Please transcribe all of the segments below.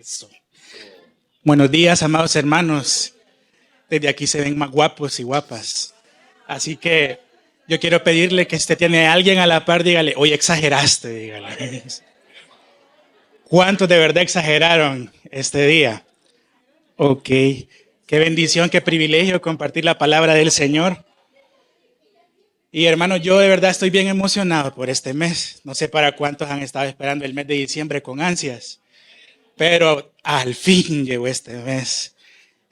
Eso. Buenos días, amados hermanos. Desde aquí se ven más guapos y guapas. Así que yo quiero pedirle que si usted tiene a alguien a la par, dígale, hoy exageraste, dígale. ¿Cuántos de verdad exageraron este día? Ok. Qué bendición, qué privilegio compartir la palabra del Señor. Y hermanos, yo de verdad estoy bien emocionado por este mes. No sé para cuántos han estado esperando el mes de diciembre con ansias. Pero al fin llegó este mes.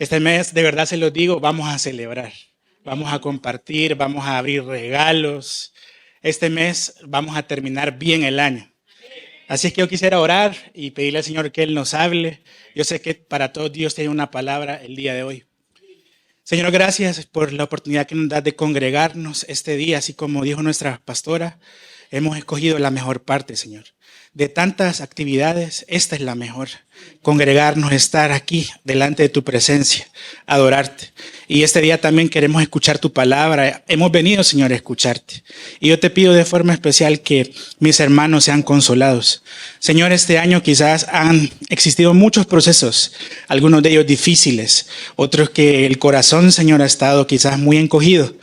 Este mes, de verdad se los digo, vamos a celebrar, vamos a compartir, vamos a abrir regalos. Este mes vamos a terminar bien el año. Así es que yo quisiera orar y pedirle al Señor que Él nos hable. Yo sé que para todos Dios tiene una palabra el día de hoy. Señor, gracias por la oportunidad que nos das de congregarnos este día, así como dijo nuestra pastora. Hemos escogido la mejor parte, Señor. De tantas actividades, esta es la mejor. Congregarnos, estar aquí delante de tu presencia, adorarte. Y este día también queremos escuchar tu palabra. Hemos venido, Señor, a escucharte. Y yo te pido de forma especial que mis hermanos sean consolados. Señor, este año quizás han existido muchos procesos, algunos de ellos difíciles, otros que el corazón, Señor, ha estado quizás muy encogido.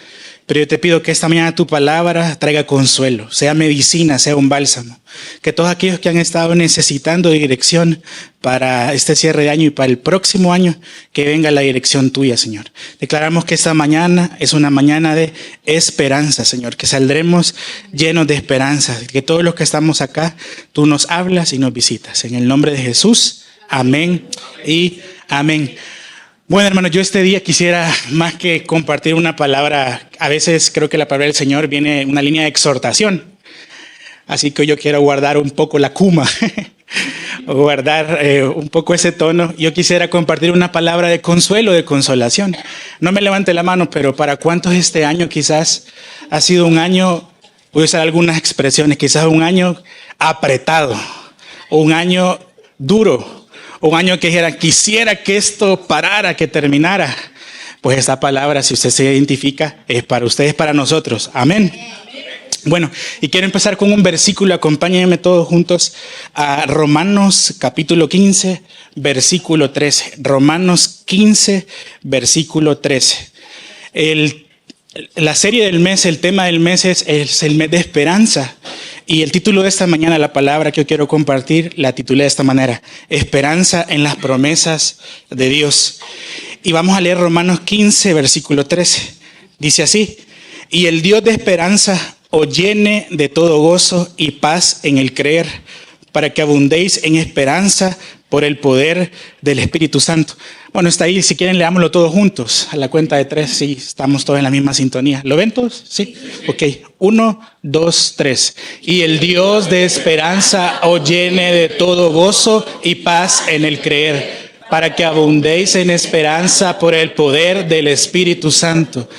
Pero yo te pido que esta mañana tu palabra traiga consuelo, sea medicina, sea un bálsamo. Que todos aquellos que han estado necesitando dirección para este cierre de año y para el próximo año, que venga la dirección tuya, Señor. Declaramos que esta mañana es una mañana de esperanza, Señor, que saldremos llenos de esperanza, que todos los que estamos acá, tú nos hablas y nos visitas. En el nombre de Jesús, amén y amén. Bueno, hermanos, yo este día quisiera más que compartir una palabra, a veces creo que la palabra del Señor viene en una línea de exhortación, así que yo quiero guardar un poco la cuma, o guardar un poco ese tono. Yo quisiera compartir una palabra de consuelo, de consolación. No me levante la mano, pero ¿para cuántos este año quizás ha sido un año, voy a usar algunas expresiones, quizás un año apretado, o un año duro? Un año que dijera, quisiera que esto parara, que terminara. Pues esta palabra, si usted se identifica, es para ustedes, para nosotros. Amén. Bueno, y quiero empezar con un versículo. Acompáñenme todos juntos a Romanos capítulo 15, versículo 13. Romanos 15, versículo 13. La serie del mes, el tema del mes es el mes de esperanza. Y el título de esta mañana, la palabra que yo quiero compartir, la titulé de esta manera: Esperanza en las promesas de Dios. Y vamos a leer Romanos 15, versículo 13. Dice así: y el Dios de esperanza os llene de todo gozo y paz en el creer, para que abundéis en esperanza por el poder del Espíritu Santo. Bueno, está ahí, si quieren leámoslo todos juntos, a la cuenta de 3, sí, estamos todos en la misma sintonía. ¿Lo ven todos? Sí, ok, 1, 2, 3. Y el Dios de esperanza os llene de todo gozo y paz en el creer, para que abundéis en esperanza por el poder del Espíritu Santo.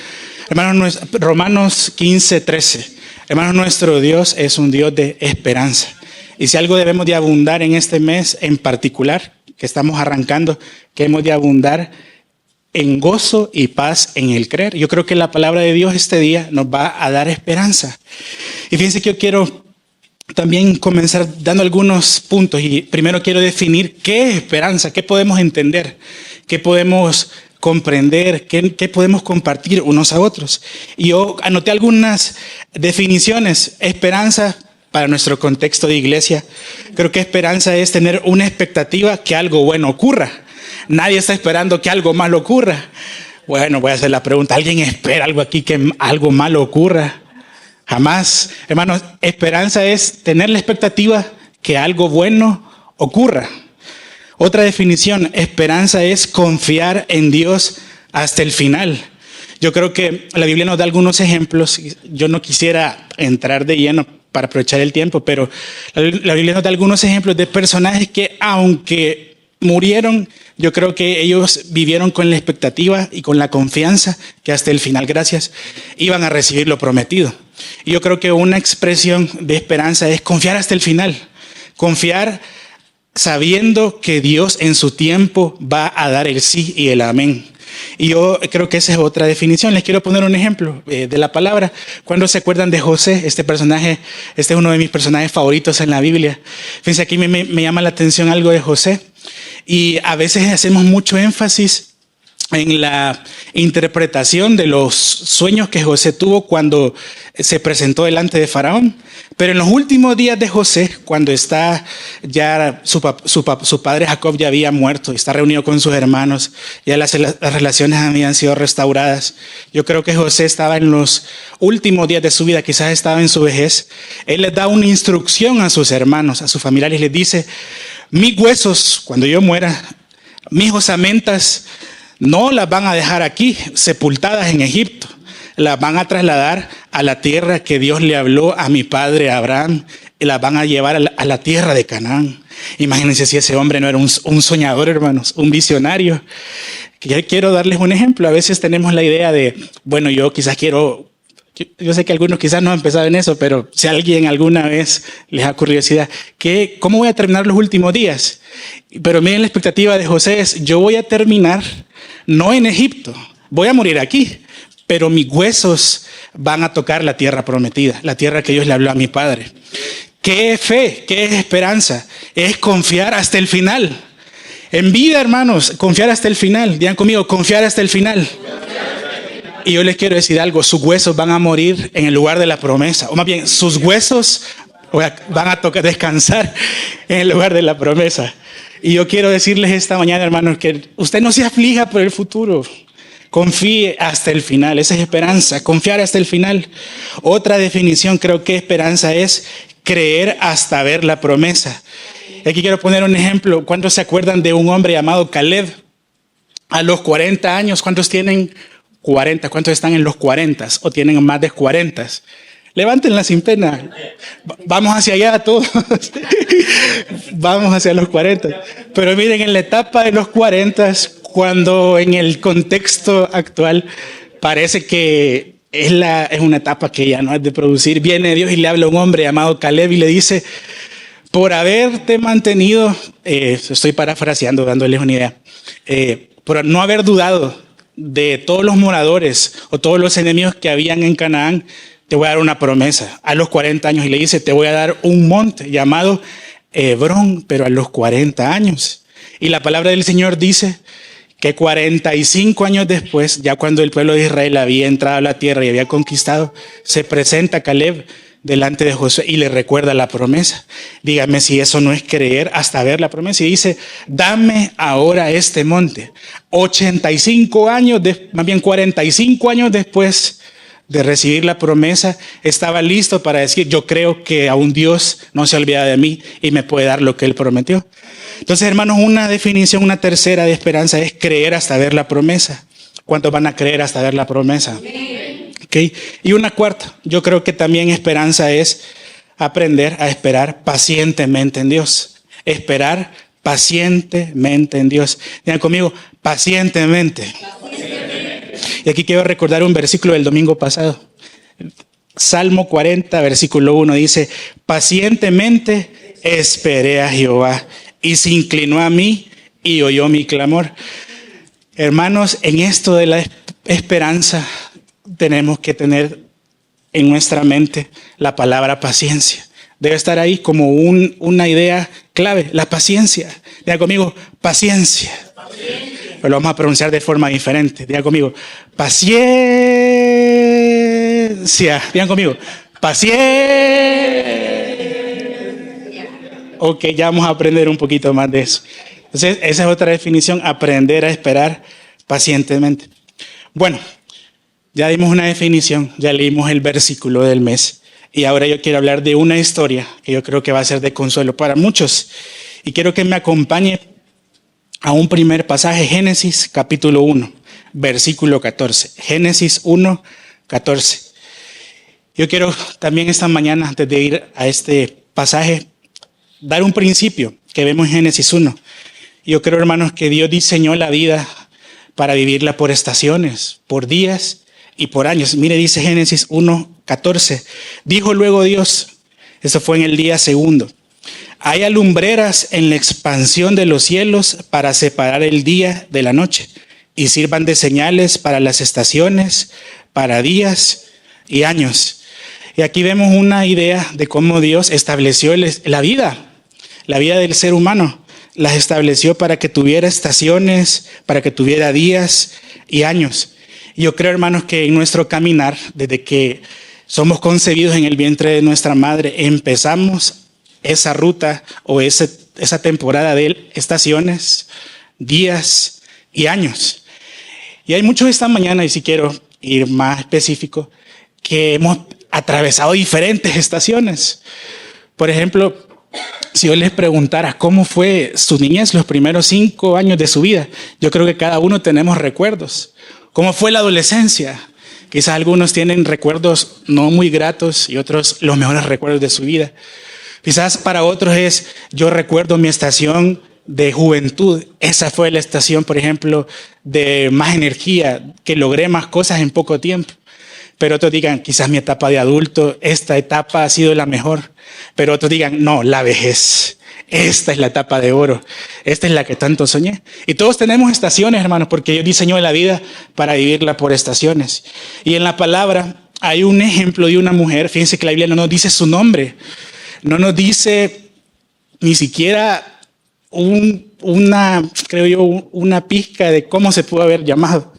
Hermanos, Romanos 15, 13. Hermanos, nuestro Dios es un Dios de esperanza. Y si algo debemos de abundar en este mes en particular, que estamos arrancando, que hemos de abundar en gozo y paz en el creer. Yo creo que la palabra de Dios este día nos va a dar esperanza. Y fíjense que yo quiero también comenzar dando algunos puntos. Y primero quiero definir qué es esperanza, qué podemos entender, qué podemos comprender, qué podemos compartir unos a otros. Y yo anoté algunas definiciones. Esperanza, para nuestro contexto de iglesia, creo que esperanza es tener una expectativa que algo bueno ocurra. Nadie está esperando que algo malo ocurra. Bueno, voy a hacer la pregunta: ¿alguien espera algo aquí que algo malo ocurra? Jamás. Hermanos, esperanza es tener la expectativa que algo bueno ocurra. Otra definición: esperanza es confiar en Dios hasta el final. Yo creo que la Biblia nos da algunos ejemplos. Yo no quisiera entrar de lleno para aprovechar el tiempo, pero la Biblia nos da algunos ejemplos de personajes que, aunque murieron, yo creo que ellos vivieron con la expectativa y con la confianza que hasta el final, gracias, iban a recibir lo prometido. Y yo creo que una expresión de esperanza es confiar hasta el final, confiar sabiendo que Dios en su tiempo va a dar el sí y el amén. Y yo creo que esa es otra definición. Les quiero poner un ejemplo de la palabra. ¿Cuándo se acuerdan de José? Este personaje, este es uno de mis personajes favoritos en la Biblia. Fíjense, aquí me llama la atención algo de José. Y a veces hacemos mucho énfasis en la interpretación de los sueños que José tuvo cuando se presentó delante de Faraón. Pero en los últimos días de José, cuando está ya su padre Jacob ya había muerto y está reunido con sus hermanos, ya las relaciones habían sido restauradas. Yo creo que José estaba en los últimos días de su vida, quizás estaba en su vejez. Él les da una instrucción a sus hermanos, a sus familiares, les dice: mis huesos, cuando yo muera, mis osamentas, no las van a dejar aquí sepultadas en Egipto, las van a trasladar a la tierra que Dios le habló a mi padre Abraham, y las van a llevar a la tierra de Canaán. Imagínense si ese hombre no era un soñador, hermanos, un visionario. Quiero darles un ejemplo. A veces tenemos la idea de, bueno, yo sé que algunos quizás no han empezado en eso, pero si a alguien alguna vez les da curiosidad, ¿cómo voy a terminar los últimos días? Pero miren, la expectativa de José es: yo voy a terminar no en Egipto, voy a morir aquí, pero mis huesos van a tocar la tierra prometida, la tierra que Dios le habló a mi padre. ¿Qué fe? ¿Qué es esperanza? Es confiar hasta el final. En vida, hermanos, confiar hasta el final. Digan conmigo: confiar hasta el final. Y yo les quiero decir algo: sus huesos van a morir en el lugar de la promesa, o más bien, sus huesos van a descansar en el lugar de la promesa. Y yo quiero decirles esta mañana, hermanos, que usted no se aflija por el futuro. Confíe hasta el final. Esa es esperanza, confiar hasta el final. Otra definición, creo que esperanza es creer hasta ver la promesa. Aquí quiero poner un ejemplo. ¿Cuántos se acuerdan de un hombre llamado Caleb? A los 40 años, ¿cuántos tienen 40? ¿Cuántos están en los 40 o tienen más de 40? Levántenla sin pena. Vamos hacia allá todos. Vamos hacia los 40. Pero miren, en la etapa de los 40, cuando en el contexto actual parece que es una etapa que ya no es de producir, viene Dios y le habla a un hombre llamado Caleb y le dice: por haberte mantenido, estoy parafraseando, dándoles una idea, por no haber dudado de todos los moradores o todos los enemigos que habían en Canaán, te voy a dar una promesa. A los 40 años, y le dice: te voy a dar un monte llamado Hebrón, pero a los 40 años. Y la palabra del Señor dice que 45 años después, ya cuando el pueblo de Israel había entrado a la tierra y había conquistado, se presenta Caleb delante de Josué y le recuerda la promesa. Dígame si eso no es creer hasta ver la promesa. Y dice: dame ahora este monte. 85 años, más bien 45 años después de recibir la promesa, estaba listo para decir: yo creo que aún Dios no se olvida de mí y me puede dar lo que Él prometió. Entonces, hermanos, una definición, una tercera de esperanza es creer hasta ver la promesa. ¿Cuántos van a creer hasta ver la promesa? Okay. Y una cuarta, yo creo que también esperanza es aprender a esperar pacientemente en Dios. Esperar pacientemente en Dios. Digan conmigo: pacientemente. Y aquí quiero recordar un versículo del domingo pasado. Salmo 40, versículo 1 dice: pacientemente esperé a Jehová y se inclinó a mí y oyó mi clamor. Hermanos, en esto de la esperanza tenemos que tener en nuestra mente la palabra paciencia. Debe estar ahí como una idea clave, la paciencia. Diga conmigo: paciencia. Pero lo vamos a pronunciar de forma diferente. Digan conmigo: paciencia. Digan conmigo: paciencia. Ok, ya vamos a aprender un poquito más de eso. Entonces, esa es otra definición: aprender a esperar pacientemente. Bueno, ya dimos una definición, ya leímos el versículo del mes. Y ahora yo quiero hablar de una historia que yo creo que va a ser de consuelo para muchos. Y quiero que me acompañe a un primer pasaje, Génesis capítulo 1, versículo 14. Génesis 1, 14. Yo quiero también esta mañana, antes de ir a este pasaje, dar un principio que vemos en Génesis 1. Yo creo, hermanos, que Dios diseñó la vida para vivirla por estaciones, por días y por años. Mire, dice Génesis 1, 14. Dijo luego Dios, esto fue en el día segundo: hay lumbreras en la expansión de los cielos para separar el día de la noche y sirvan de señales para las estaciones, para días y años. Y aquí vemos una idea de cómo Dios estableció la vida del ser humano. las estableció para que tuviera estaciones, para que tuviera días y años. Y yo creo, hermanos, que en nuestro caminar, desde que somos concebidos en el vientre de nuestra madre, empezamos esa ruta o esa temporada de estaciones, días y años. Y hay muchos esta mañana, y si quiero ir más específico, que hemos atravesado diferentes estaciones. Por ejemplo, si yo les preguntara cómo fue su niñez, los primeros 5 años de su vida, yo creo que cada uno tenemos recuerdos. ¿Cómo fue la adolescencia? Quizás algunos tienen recuerdos no muy gratos y otros los mejores recuerdos de su vida. Quizás para otros yo recuerdo mi estación de juventud. Esa fue la estación, por ejemplo, de más energía, que logré más cosas en poco tiempo. Pero otros digan, quizás mi etapa de adulto, esta etapa ha sido la mejor. Pero otros digan, no, la vejez. Esta es la etapa de oro. Esta es la que tanto soñé. Y todos tenemos estaciones, hermanos, porque Dios diseñó la vida para vivirla por estaciones. Y en la palabra hay un ejemplo de una mujer. Fíjense que la Biblia no nos dice su nombre. No nos dice ni siquiera una pizca de cómo se pudo haber llamado.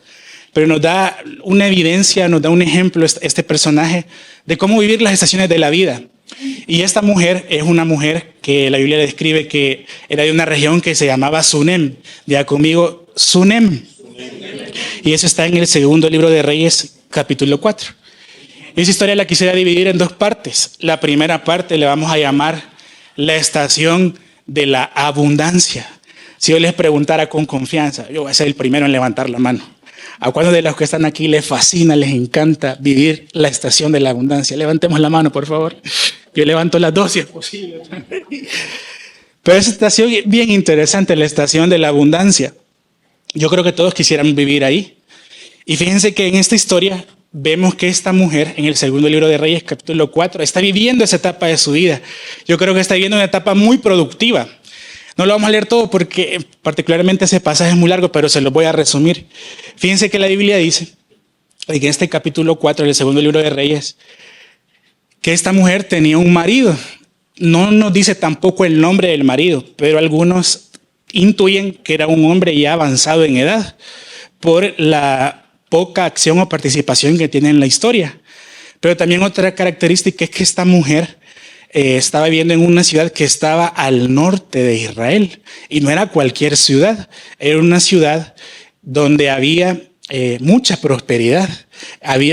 Pero nos da una evidencia, nos da un ejemplo este personaje de cómo vivir las estaciones de la vida. Y esta mujer es una mujer que la Biblia describe que era de una región que se llamaba Sunem. Diga conmigo, Sunem. Y eso está en el segundo libro de Reyes, capítulo 4. Esa historia la quisiera dividir en 2 partes. La primera parte le vamos a llamar la estación de la abundancia. Si yo les preguntara con confianza, yo voy a ser el primero en levantar la mano. ¿A cuántos de los que están aquí les fascina, les encanta vivir la estación de la abundancia? Levantemos la mano, por favor. Yo levanto las 2 si es posible. Pero esa estación es bien interesante, la estación de la abundancia. Yo creo que todos quisieran vivir ahí. Y fíjense que en esta historia vemos que esta mujer, en el segundo libro de Reyes, capítulo 4, está viviendo esa etapa de su vida. Yo creo que está viviendo una etapa muy productiva. No lo vamos a leer todo porque particularmente ese pasaje es muy largo, pero se lo voy a resumir. Fíjense que la Biblia dice, en este capítulo 4 del segundo libro de Reyes, que esta mujer tenía un marido. No nos dice tampoco el nombre del marido, pero algunos intuyen que era un hombre ya avanzado en edad por la poca acción o participación que tiene en la historia. Pero también otra característica es que esta mujer estaba viviendo en una ciudad que estaba al norte de Israel. Y no era cualquier ciudad, era una ciudad donde había mucha prosperidad.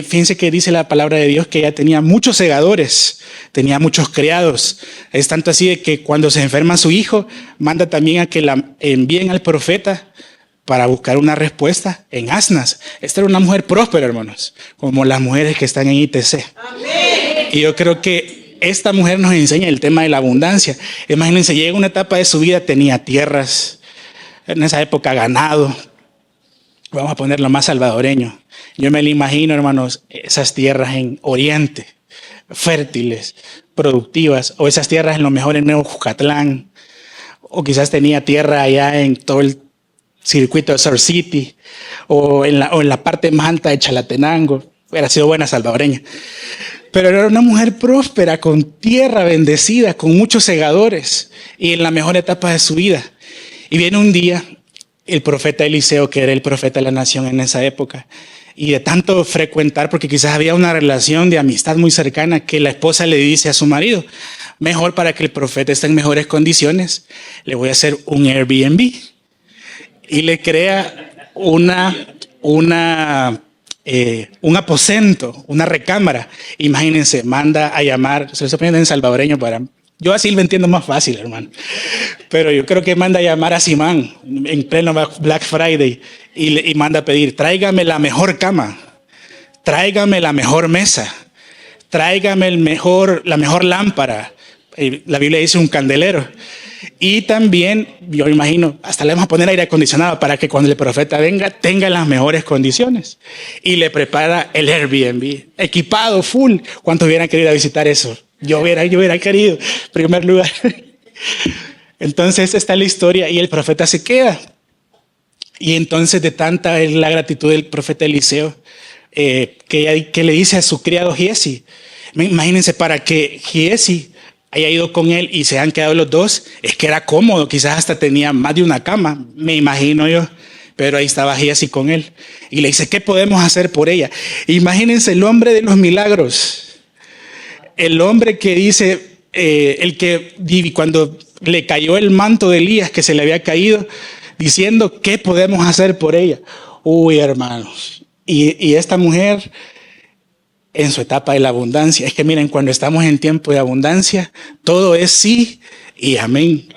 Fíjense que dice la palabra de Dios que ella tenía muchos segadores, tenía muchos criados. Es tanto así de que cuando se enferma su hijo, manda también a que la envíen al profeta para buscar una respuesta en asnas. Esta era una mujer próspera, hermanos, como las mujeres que están en ITC. Amén. Y yo creo que esta mujer nos enseña el tema de la abundancia. Imagínense, llega una etapa de su vida, tenía tierras, en esa época ganado. Vamos a ponerlo más salvadoreño. Yo me lo imagino, hermanos, esas tierras en Oriente, fértiles, productivas, o esas tierras en lo mejor en Nuevo Jucatlán, o quizás tenía tierra allá en todo el circuito de Sur City, o en la parte más alta de Chalatenango. Hubiera sido buena salvadoreña. Pero era una mujer próspera, con tierra bendecida, con muchos segadores, y en la mejor etapa de su vida. Y viene un día el profeta Eliseo, que era el profeta de la nación en esa época, y de tanto frecuentar, porque quizás había una relación de amistad muy cercana, que la esposa le dice a su marido, mejor para que el profeta esté en mejores condiciones, le voy a hacer un Airbnb. Y le crea un aposento, una recámara. Imagínense, manda a llamar, se lo estoy poniendo en salvadoreño para... Yo así lo entiendo más fácil, hermano. Pero yo creo que manda a llamar a Simán en pleno Black Friday y manda a pedir, tráigame la mejor cama, tráigame la mejor mesa, tráigame la mejor lámpara. La Biblia dice un candelero. Y también, yo me imagino, hasta le vamos a poner aire acondicionado para que cuando el profeta venga, tenga las mejores condiciones. Y le prepara el Airbnb, equipado, full. ¿Cuántos hubieran querido visitar eso? Yo hubiera querido, en primer lugar. Entonces, está la historia y el profeta se queda. Y entonces, de tanta es la gratitud del profeta Eliseo, que le dice a su criado Giesi, imagínense, para que Giesi haya ido con él y se han quedado los dos, es que era cómodo, quizás hasta tenía más de una cama, me imagino yo, pero ahí estaba Giesi con él. Y le dice, ¿qué podemos hacer por ella? Imagínense el hombre de los milagros, el hombre que dice, cuando le cayó el manto de Elías que se le había caído, diciendo, ¿qué podemos hacer por ella? Uy, hermanos, y esta mujer en su etapa de la abundancia. Es que miren, cuando estamos en tiempo de abundancia, todo es sí y amén.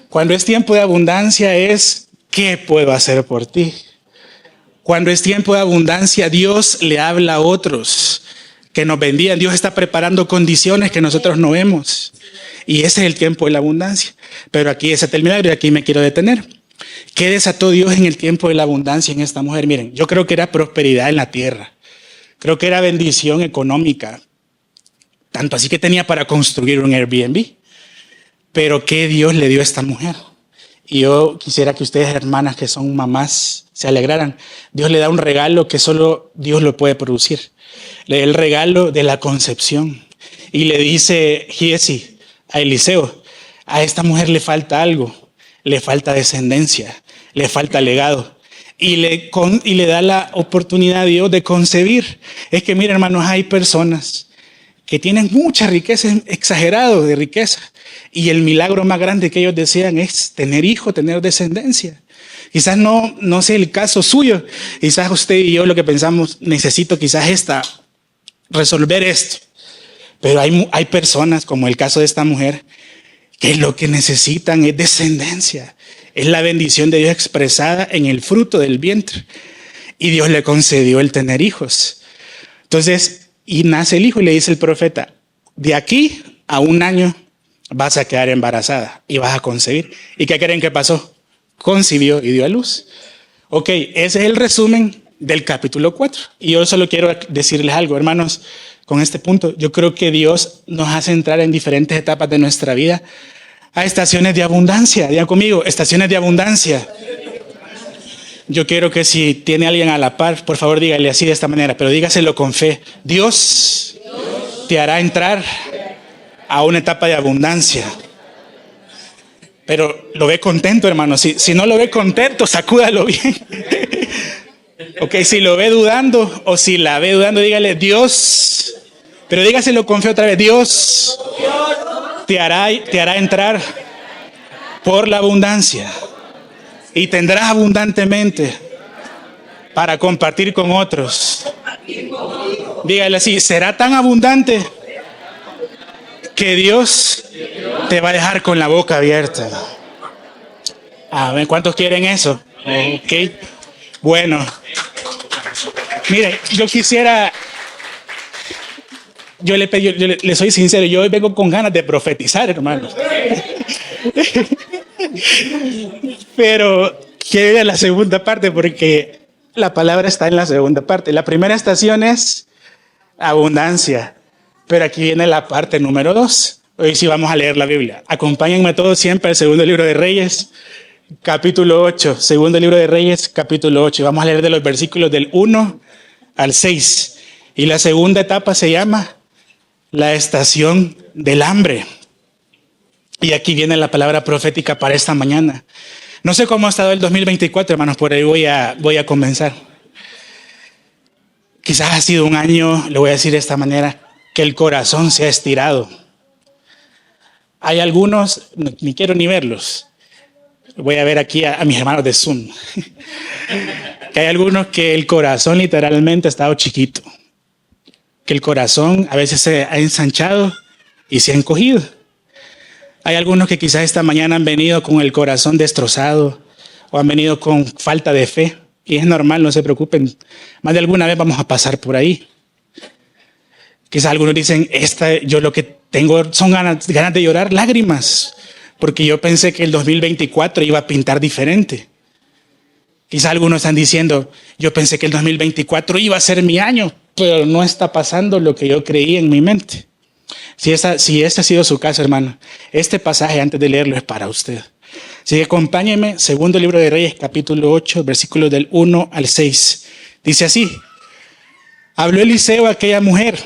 Cuando es tiempo de abundancia es, ¿qué puedo hacer por ti? Cuando es tiempo de abundancia, Dios le habla a otros que nos bendigan. Dios está preparando condiciones que nosotros no vemos. Y ese es el tiempo de la abundancia. Pero aquí es el milagro y aquí me quiero detener. ¿Qué desató Dios en el tiempo de la abundancia en esta mujer? Miren, yo creo que era prosperidad en la tierra. Creo que era bendición económica, tanto así que tenía para construir un Airbnb. Pero ¿qué Dios le dio a esta mujer? Y yo quisiera que ustedes, hermanas que son mamás, se alegraran. Dios le da un regalo que solo Dios lo puede producir. Le da el regalo de la concepción. Y le dice Giesi a Eliseo, a esta mujer le falta algo, le falta descendencia, le falta legado. Y le da la oportunidad a Dios de concebir. Es que, miren, hermanos, hay personas que tienen mucha riqueza, exagerado de riqueza. Y el milagro más grande que ellos desean es tener hijos, tener descendencia. Quizás no sea el caso suyo. Quizás usted y yo lo que pensamos, necesito quizás resolver esto. Pero hay personas, como el caso de esta mujer, que lo que necesitan es descendencia. Es la bendición de Dios expresada en el fruto del vientre. Y Dios le concedió el tener hijos. Entonces, y nace el hijo y le dice el profeta, de aquí a 1 año vas a quedar embarazada y vas a concebir. ¿Y qué creen que pasó? Concibió y dio a luz. Ok, ese es el resumen del capítulo 4. Y yo solo quiero decirles algo, hermanos, con este punto. Yo creo que Dios nos hace entrar en diferentes etapas de nuestra vida a estaciones de abundancia. Digan conmigo, estaciones de abundancia. Yo quiero que si tiene alguien a la par, por favor dígale así de esta manera, pero dígaselo con fe. Dios te hará entrar a una etapa de abundancia. Pero lo ve contento, hermano. Si no lo ve contento, sacúdalo bien. Ok, si lo ve dudando o si la ve dudando, dígale Dios. Pero dígaselo con fe otra vez. Dios te hará entrar por la abundancia y tendrás abundantemente para compartir con otros. Dígale así, será tan abundante que Dios te va a dejar con la boca abierta. A ver, ¿cuántos quieren eso? Ok, bueno. Mire, yo quisiera... Yo le soy sincero, yo vengo con ganas de profetizar, hermanos. Pero quiero ir a la segunda parte porque la palabra está en la segunda parte. La primera estación es abundancia, pero aquí viene la parte número 2. Hoy sí vamos a leer la Biblia. Acompáñenme todos siempre al segundo libro de Reyes, capítulo 8. Segundo libro de Reyes, capítulo 8. Vamos a leer de los versículos del 1 al 6. Y la segunda etapa se llama la estación del hambre. Y aquí viene la palabra profética para esta mañana. No sé cómo ha estado el 2024, hermanos, por ahí voy a comenzar. Quizás ha sido un año, le voy a decir de esta manera, que el corazón se ha estirado. Hay algunos, ni quiero ni verlos. Voy a ver aquí a mis hermanos de Zoom. Que hay algunos que el corazón literalmente ha estado chiquito. Que el corazón a veces se ha ensanchado y se ha encogido. Hay algunos que quizás esta mañana han venido con el corazón destrozado o han venido con falta de fe. Y es normal, no se preocupen. Más de alguna vez vamos a pasar por ahí. Quizás algunos dicen, yo lo que tengo son ganas de llorar, lágrimas. Porque yo pensé que el 2024 iba a pintar diferente. Quizás algunos están diciendo, yo pensé que el 2024 iba a ser mi año, pero no está pasando lo que yo creí en mi mente. Si este ha sido su caso, hermano, este pasaje antes de leerlo es para usted. Así que acompáñeme, segundo libro de Reyes, capítulo 8, versículos del 1 al 6. Dice así, habló Eliseo a aquella mujer,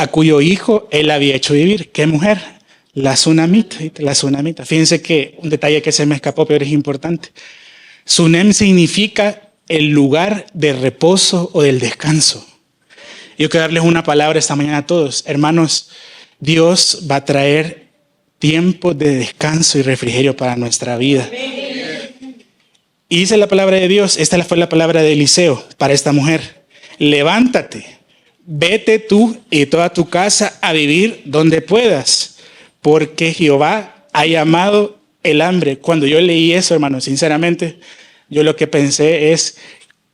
a cuyo hijo él había hecho vivir. ¿Qué mujer? La Sunamita. La Sunamita. Fíjense que un detalle que se me escapó, pero es importante. Sunem significa el lugar de reposo o del descanso. Yo quiero darles una palabra esta mañana a todos. Hermanos, Dios va a traer tiempo de descanso y refrigerio para nuestra vida. Y dice la palabra de Dios, esta fue la palabra de Eliseo para esta mujer. Levántate, vete tú y toda tu casa a vivir donde puedas, porque Jehová ha llamado el hambre. Cuando yo leí eso, hermanos, sinceramente, yo lo que pensé es,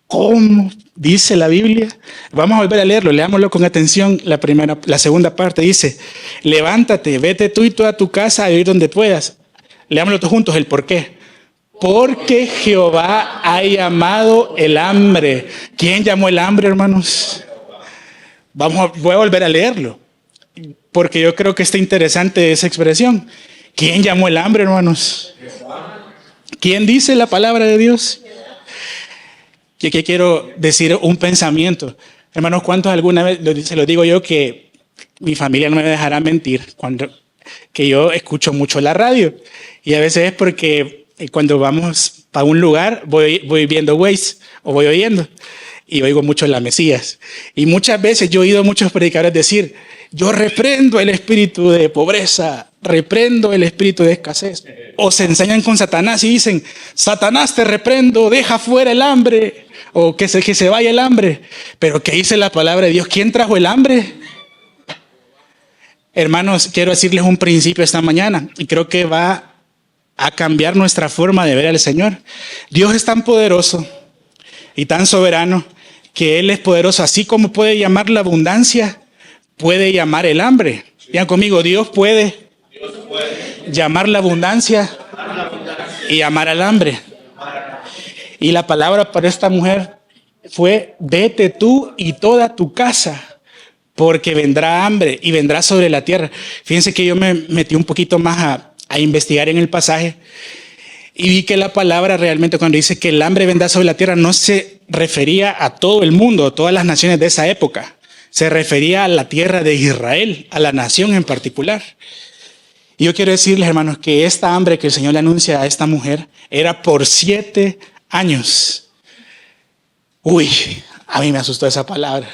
¿cómo dice la Biblia? Vamos a volver a leerlo, leámoslo con atención. La segunda parte dice, levántate, vete tú y toda tu casa a vivir donde puedas. Leámoslo todos juntos, el por qué. Porque Jehová ha llamado el hambre. ¿Quién llamó el hambre, hermanos? Voy a volver a leerlo, porque yo creo que está interesante esa expresión. ¿Quién llamó el hambre, hermanos? ¿Quién dice la palabra de Dios? Y aquí quiero decir un pensamiento. Hermanos, ¿cuántos alguna vez, se lo digo yo, que mi familia no me dejará mentir, que yo escucho mucho la radio? Y a veces es porque cuando vamos para un lugar, voy viendo Waze o voy oyendo y oigo mucho la Mesías. Y muchas veces yo he oído a muchos predicadores decir, yo reprendo el espíritu de pobreza, reprendo el espíritu de escasez. O se enseñan con Satanás y dicen, Satanás te reprendo, deja fuera el hambre, o que se vaya el hambre. Pero ¿qué dice la palabra de Dios? ¿Quién trajo el hambre? Hermanos, quiero decirles un principio esta mañana y creo que va a cambiar nuestra forma de ver al Señor. Dios es tan poderoso y tan soberano que Él es poderoso, así como puede llamar la abundancia, puede llamar el hambre. Vean conmigo, Dios puede llamar la abundancia y llamar al hambre. Y la palabra para esta mujer fue, vete tú y toda tu casa, porque vendrá hambre y vendrá sobre la tierra. Fíjense que yo me metí un poquito más a investigar en el pasaje y vi que la palabra realmente cuando dice que el hambre vendrá sobre la tierra no se refería a todo el mundo, a todas las naciones de esa época. Se refería a la tierra de Israel, a la nación en particular. Y yo quiero decirles, hermanos, que esta hambre que el Señor le anuncia a esta mujer era por 7 años. Uy, a mí me asustó esa palabra.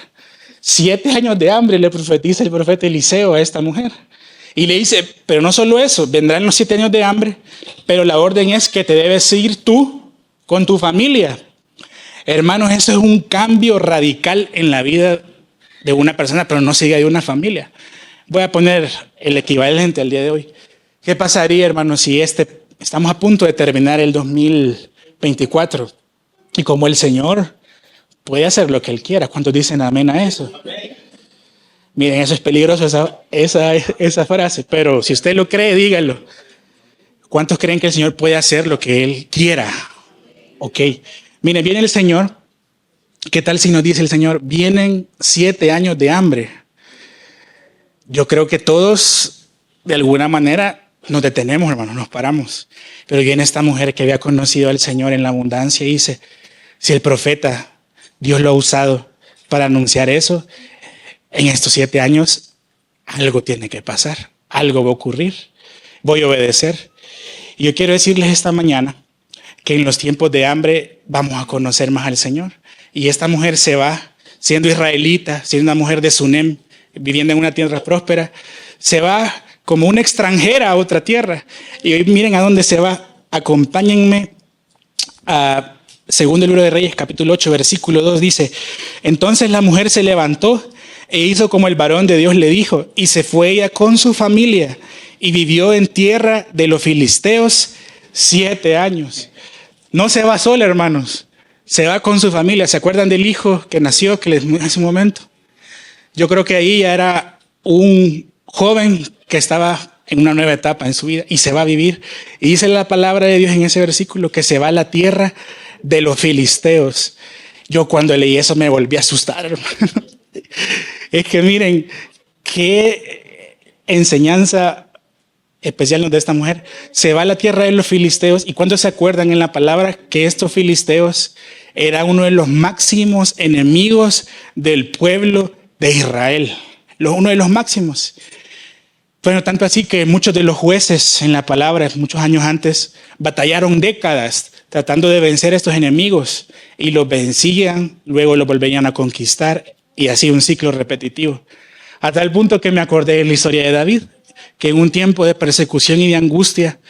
7 años de hambre le profetiza el profeta Eliseo a esta mujer. Y le dice, pero no solo eso, vendrán los 7 años de hambre, pero la orden es que te debes ir tú con tu familia. Hermanos, eso es un cambio radical en la vida de una persona, pero no sigue de una familia. Voy a poner el equivalente al día de hoy. ¿Qué pasaría, hermanos, si estamos a punto de terminar el 2024 y como el Señor puede hacer lo que Él quiera? ¿Cuántos dicen amén a eso? Miren, eso es peligroso, esa frase, pero si usted lo cree, dígalo. ¿Cuántos creen que el Señor puede hacer lo que Él quiera? Ok. Miren, viene el Señor. ¿Qué tal si nos dice el Señor? Vienen 7 años de hambre. Yo creo que todos, de alguna manera, nos detenemos, hermanos, nos paramos. Pero viene esta mujer que había conocido al Señor en la abundancia y dice, si el profeta, Dios lo ha usado para anunciar eso, en estos 7 años, algo tiene que pasar, algo va a ocurrir, voy a obedecer. Y yo quiero decirles esta mañana que en los tiempos de hambre vamos a conocer más al Señor. Y esta mujer se va, siendo israelita, siendo una mujer de Sunem, viviendo en una tierra próspera, se va como una extranjera a otra tierra. Y hoy miren a dónde se va. Acompáñenme a segundo libro de Reyes, capítulo 8, versículo 2, dice, entonces la mujer se levantó e hizo como el varón de Dios le dijo, y se fue ella con su familia y vivió en tierra de los filisteos 7 años. No se va sola, hermanos, se va con su familia. ¿Se acuerdan del hijo que nació, que les hace un momento? Yo creo que ahí ya era un joven que estaba en una nueva etapa en su vida y se va a vivir. Y dice la palabra de Dios en ese versículo que se va a la tierra de los filisteos. Yo cuando leí eso me volví a asustar, hermano. Es que miren, qué enseñanza especial nos da esta mujer. Se va a la tierra de los filisteos y cuando se acuerdan en la palabra que estos filisteos eran uno de los máximos enemigos del pueblo de Israel. uno de los máximos. Bueno, tanto así que muchos de los jueces en la palabra, muchos años antes, batallaron décadas tratando de vencer a estos enemigos y los vencían, luego los volvían a conquistar y así un ciclo repetitivo. A tal punto que me acordé de la historia de David, que en un tiempo de persecución y de angustia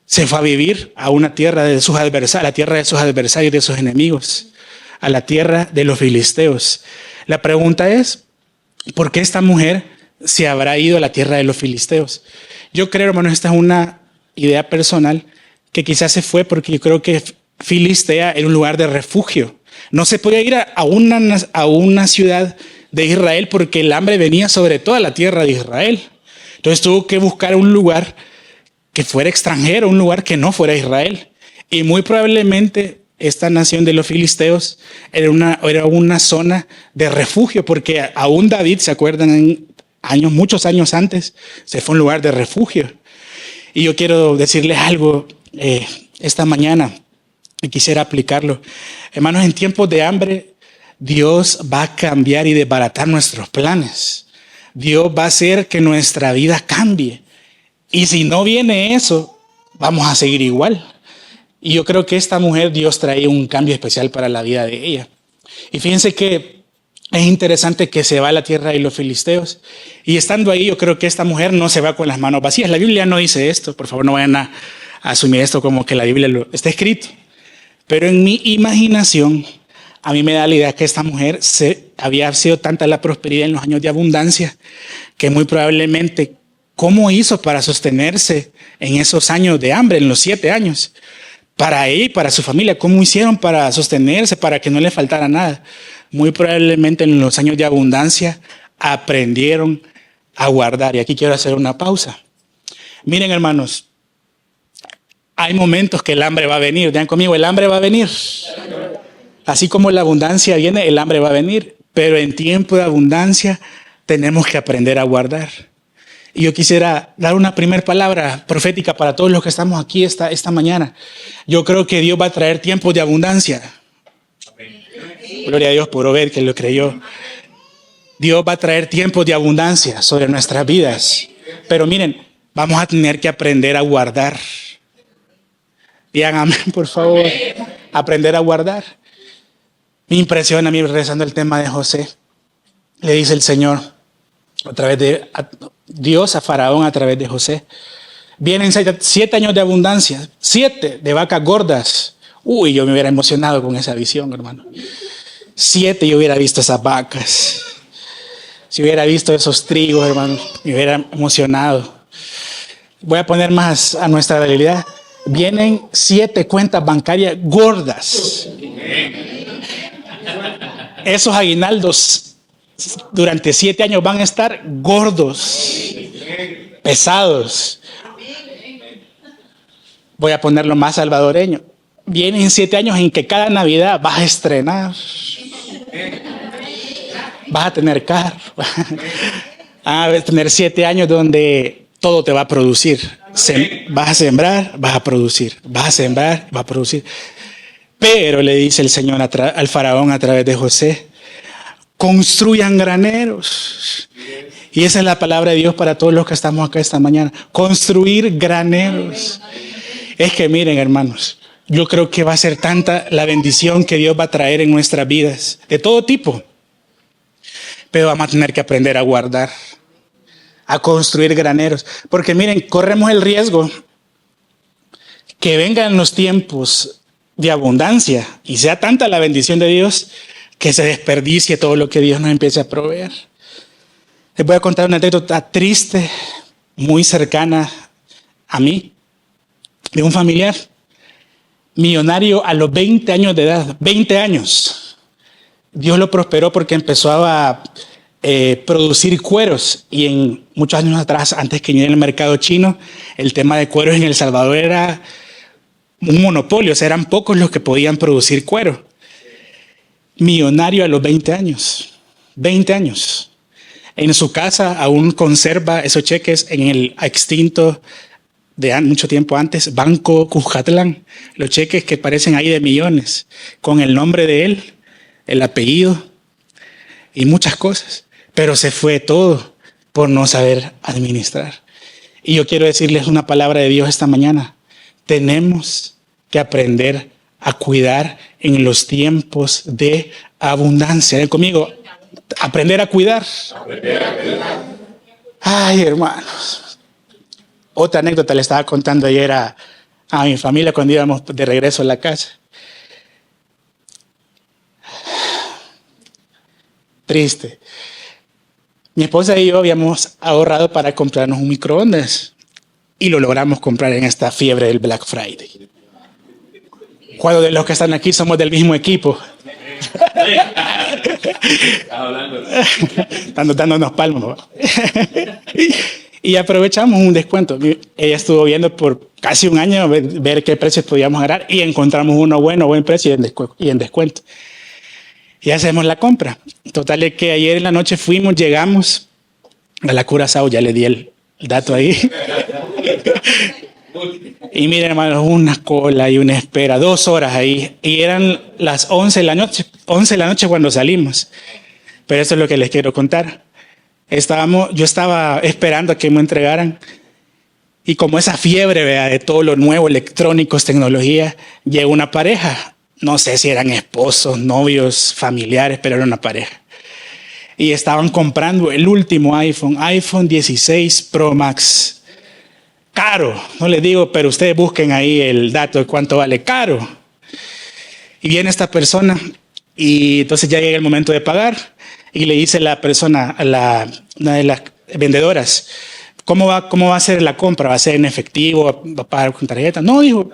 se fue a vivir a una tierra de sus adversarios, a la tierra de sus adversarios, de sus enemigos, a la tierra de los filisteos. La pregunta es, ¿por qué esta mujer se habrá ido a la tierra de los filisteos? Yo creo, hermanos, esta es una idea personal, que quizás se fue porque yo creo que Filistea era un lugar de refugio. No se podía ir a una ciudad de Israel porque el hambre venía sobre toda la tierra de Israel. Entonces tuvo que buscar un lugar que fuera extranjero, un lugar que no fuera Israel. Y muy probablemente esta nación de los filisteos era una zona de refugio, porque aún David, ¿se acuerdan? Muchos años antes, se fue a un lugar de refugio. Y yo quiero decirles algo esta mañana, y quisiera aplicarlo. Hermanos, en tiempos de hambre, Dios va a cambiar y desbaratar nuestros planes. Dios va a hacer que nuestra vida cambie. Y si no viene eso, vamos a seguir igual. Y yo creo que esta mujer, Dios trae un cambio especial para la vida de ella. Y fíjense que es interesante que se va a la tierra de los filisteos. Y estando ahí, yo creo que esta mujer no se va con las manos vacías. La Biblia no dice esto. Por favor, no vayan a asumir esto como que la Biblia está escrito. Pero en mi imaginación, a mí me da la idea que esta mujer había sido tanta la prosperidad en los años de abundancia, que muy probablemente, ¿cómo hizo para sostenerse en esos años de hambre, en los 7 años? Para ella y para su familia, ¿cómo hicieron para sostenerse, para que no le faltara nada? Muy probablemente en los años de abundancia aprendieron a guardar. Y aquí quiero hacer una pausa. Miren, hermanos, hay momentos que el hambre va a venir. Vean conmigo, el hambre va a venir. Así como la abundancia viene, el hambre va a venir. Pero en tiempo de abundancia tenemos que aprender a guardar. Y yo quisiera dar una primera palabra profética para todos los que estamos aquí esta mañana. Yo creo que Dios va a traer tiempos de abundancia. Gloria a Dios por Obed, que lo creyó. Dios va a traer tiempos de abundancia sobre nuestras vidas. Pero miren, vamos a tener que aprender a guardar. Digan amén, por favor. Aprender a guardar. Me impresiona a mí rezando el tema de José. Le dice el Señor, Dios a Faraón a través de José. Vienen 7 años de abundancia, 7 de vacas gordas. Uy, yo me hubiera emocionado con esa visión, hermano. 7 yo hubiera visto esas vacas. Si hubiera visto esos trigos, hermano, me hubiera emocionado. Voy a poner más a nuestra realidad. Vienen 7 cuentas bancarias gordas. Esos aguinaldos durante 7 años van a estar gordos, pesados. Voy a ponerlo más salvadoreño. Vienen 7 años en que cada Navidad vas a estrenar. Vas a tener carro. Vas a tener 7 años donde todo te va a producir. Vas a sembrar, vas a producir. Vas a sembrar, vas a producir. Pero le dice el Señor al faraón a través de José, construyan graneros. Y esa es la palabra de Dios para todos los que estamos acá esta mañana. Construir graneros. Es que miren, hermanos, yo creo que va a ser tanta la bendición que Dios va a traer en nuestras vidas, de todo tipo. Pero vamos a tener que aprender a guardar, a construir graneros. Porque miren, corremos el riesgo que vengan los tiempos de abundancia y sea tanta la bendición de Dios que se desperdicie todo lo que Dios nos empiece a proveer. Les voy a contar una anécdota triste, muy cercana a mí, de un familiar millonario a los 20 años de edad. 20 años. Dios lo prosperó porque empezó a producir cueros. Y en muchos años atrás, antes que viniera el mercado chino, el tema de cueros en El Salvador era un monopolio. O sea, eran pocos los que podían producir cuero. Millonario a los 20 años. 20 años. En su casa aún conserva esos cheques en el extinto de mucho tiempo antes, Banco Cuscatlán, los cheques que parecen ahí de millones, con el nombre de él, el apellido y muchas cosas. pero se fue todo por no saber administrar. Y yo quiero decirles una palabra de Dios esta mañana. Tenemos que aprender a cuidar en los tiempos de abundancia. Ven conmigo, aprender a cuidar. Ay, hermanos. Otra anécdota le estaba contando ayer a mi familia cuando íbamos de regreso a la casa. Triste. Mi esposa y yo habíamos ahorrado para comprarnos un microondas y lo logramos comprar en esta fiebre del Black Friday. ¿Cuántos de los que están aquí somos del mismo equipo? Están dándonos palmas, ¿no? Y aprovechamos un descuento. Ella estuvo viendo por casi un año ver qué precios podíamos agarrar y encontramos uno buen precio y en descuento. Y hacemos la compra. Total es que ayer en la noche llegamos a la Curazao, ya le di el dato ahí. Y miren, hermanos, una cola y una espera, 2 horas ahí. Y eran las 11 de la noche cuando salimos. Pero esto es lo que les quiero contar. Yo estaba esperando a que me entregaran. Y como esa fiebre, ¿verdad?, de todo lo nuevo, electrónicos, tecnología, llegó una pareja. No sé si eran esposos, novios, familiares, pero era una pareja. Y estaban comprando el último iPhone 16 Pro Max. Caro, no les digo, pero ustedes busquen ahí el dato de cuánto vale. Caro. Y viene esta persona y entonces ya llega el momento de pagar y le dice la persona a una de las vendedoras, ¿cómo va a ser la compra? ¿Va a ser en efectivo? ¿Va a pagar con tarjeta? No, dijo,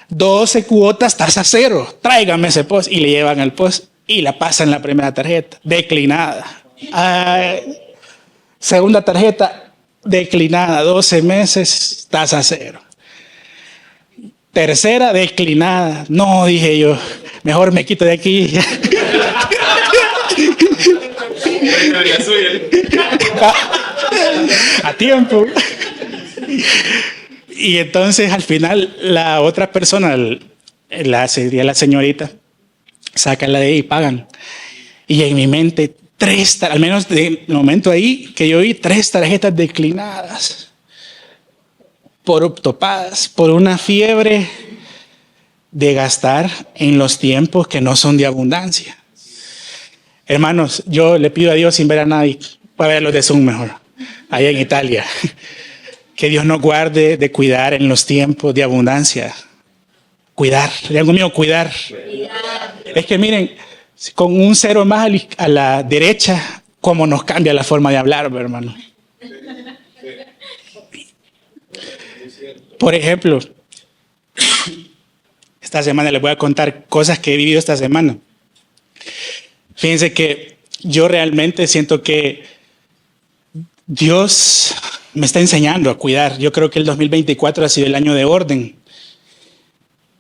12 cuotas, tasa cero. Tráigame ese post. Y le llevan el post y la pasan la primera tarjeta, declinada. Segunda tarjeta, declinada, 12 meses, tasa cero. Tercera, declinada. No, dije yo, mejor me quito de aquí. A tiempo. Y entonces al final la otra persona, sería la señorita, sacan la de ahí y pagan. Y en mi mente, al menos del momento ahí que yo vi, 3 tarjetas declinadas, topadas, por una fiebre de gastar en los tiempos que no son de abundancia. Hermanos, yo le pido a Dios sin ver a nadie, voy a ver a los de Zoom mejor, allá en Italia, que Dios nos guarde de cuidar en los tiempos de abundancia. Cuidar, digan conmigo, cuidar. Es que miren, con un 0 más a la derecha, cómo nos cambia la forma de hablar, hermano. Por ejemplo, esta semana les voy a contar cosas que he vivido esta semana. Fíjense que yo realmente siento que Dios me está enseñando a cuidar. Yo creo que el 2024 ha sido el año de orden.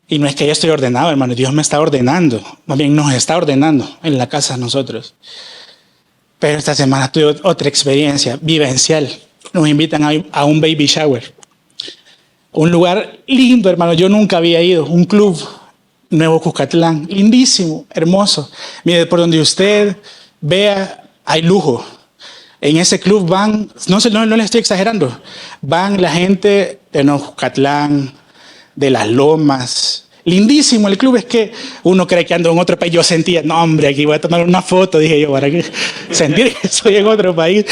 Y no es que yo estoy ordenado, hermano. Dios me está ordenando. Más bien nos está ordenando en la casa nosotros. Pero esta semana tuve otra experiencia vivencial. Nos invitan a un baby shower. Un lugar lindo, hermano. Yo nunca había ido. Un club, Nuevo Cuscatlán. Lindísimo, hermoso. Mire, por donde usted vea, hay lujo. En ese club van, no le estoy exagerando, van la gente de Nuevo Cuscatlán, de Las Lomas. Lindísimo el club, es que uno cree que ando en otro país. Yo sentía, no hombre, aquí voy a tomar una foto, dije yo, para que sentir que estoy en otro país.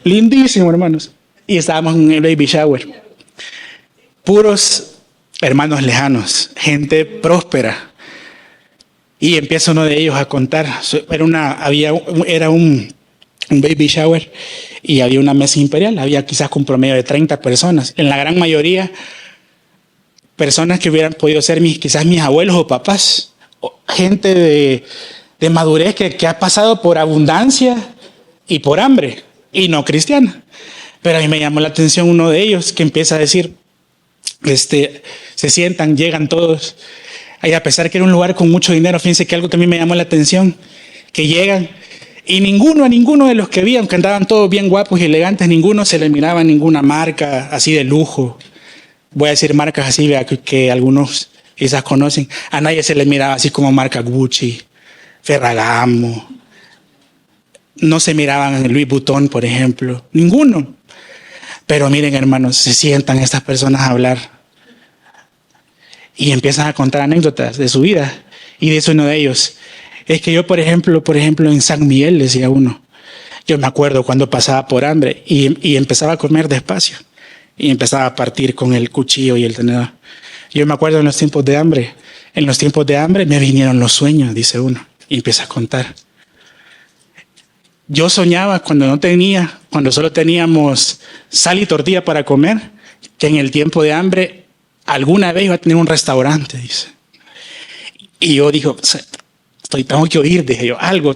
Lindísimo, hermanos. Y estábamos en el baby shower. Puros hermanos lejanos, gente próspera. Y empieza uno de ellos a contar. Era un baby shower y había una mesa imperial. Había quizás con promedio de 30 personas. En la gran mayoría, personas que hubieran podido ser quizás mis abuelos o papás. Gente de madurez que ha pasado por abundancia y por hambre. Y no cristiana. Pero a mí me llamó la atención uno de ellos que empieza a decir, se sientan, llegan todos. Y a pesar que era un lugar con mucho dinero, fíjense que algo que a mí me llamó la atención, que llegan y a ninguno de los que vi, aunque andaban todos bien guapos y elegantes, ninguno se le miraba ninguna marca así de lujo. Voy a decir marcas así que algunos quizás conocen. A nadie se le miraba así como marca Gucci, Ferragamo. no se miraban en Louis Vuitton, por ejemplo, ninguno. Pero miren, hermanos, se sientan estas personas a hablar y empiezan a contar anécdotas de su vida. Y dice uno de ellos, es que yo, por ejemplo, en San Miguel, decía uno, yo me acuerdo cuando pasaba por hambre y empezaba a comer despacio y empezaba a partir con el cuchillo y el tenedor. Yo me acuerdo en los tiempos de hambre me vinieron los sueños, dice uno, y empieza a contar. Yo soñaba cuando solo teníamos sal y tortilla para comer, que en el tiempo de hambre alguna vez iba a tener un restaurante, dice. Y yo digo, tengo que oír, dije yo, algo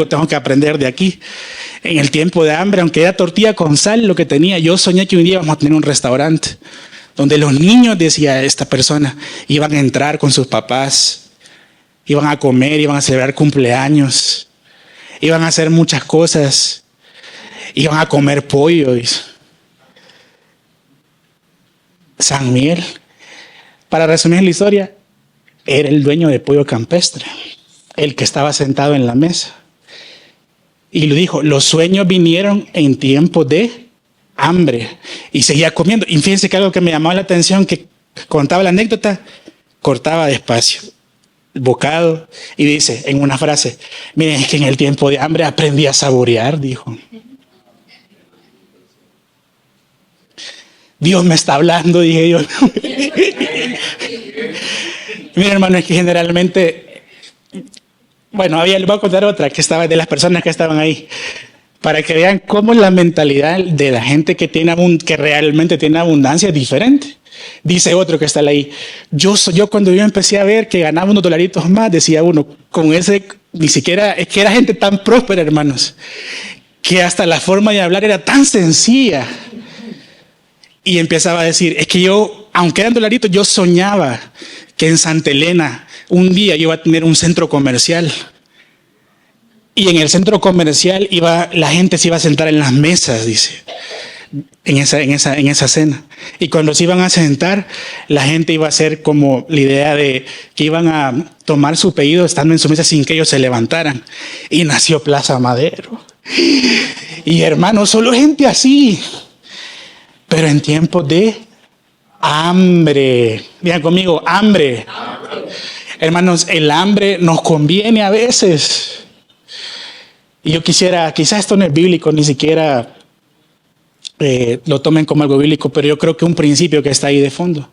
tengo que aprender de aquí. En el tiempo de hambre, aunque era tortilla con sal lo que tenía, yo soñé que un día íbamos a tener un restaurante donde los niños, decía esta persona, iban a entrar con sus papás, iban a comer, iban a celebrar cumpleaños, iban a hacer muchas cosas, iban a comer pollo. San Miguel, para resumir la historia, era el dueño de Pollo Campestre, el que estaba sentado en la mesa. Y lo dijo, los sueños vinieron en tiempo de hambre. Y seguía comiendo. Y fíjense que algo que me llamó la atención, que contaba la anécdota, cortaba despacio, bocado, y dice en una frase, miren, es que en el tiempo de hambre aprendí a saborear, dijo. Dios me está hablando, dije yo. Miren, hermano, es que generalmente, bueno, les voy a contar otra que estaba de las personas que estaban ahí, para que vean cómo la mentalidad de la gente que realmente tiene abundancia es diferente. Dice otro que está ahí, yo cuando yo empecé a ver que ganaba unos dolaritos más, decía uno, con ese, ni siquiera, es que era gente tan próspera, hermanos, que hasta la forma de hablar era tan sencilla. Y empezaba a decir, es que yo, aunque eran dolaritos, yo soñaba que en Santa Elena un día yo iba a tener un centro comercial. Y en el centro comercial la gente se iba a sentar en las mesas, dice, en esa cena. Y cuando se iban a sentar, la gente iba a hacer como la idea de que iban a tomar su pedido estando en su mesa sin que ellos se levantaran. Y nació Plaza Madero. Y hermanos, solo gente así. Pero en tiempos de hambre. Digan conmigo, hambre. Hermanos, el hambre nos conviene a veces. Y yo quisiera, quizás esto no es bíblico, ni siquiera lo tomen como algo bíblico, pero yo creo que un principio que está ahí de fondo.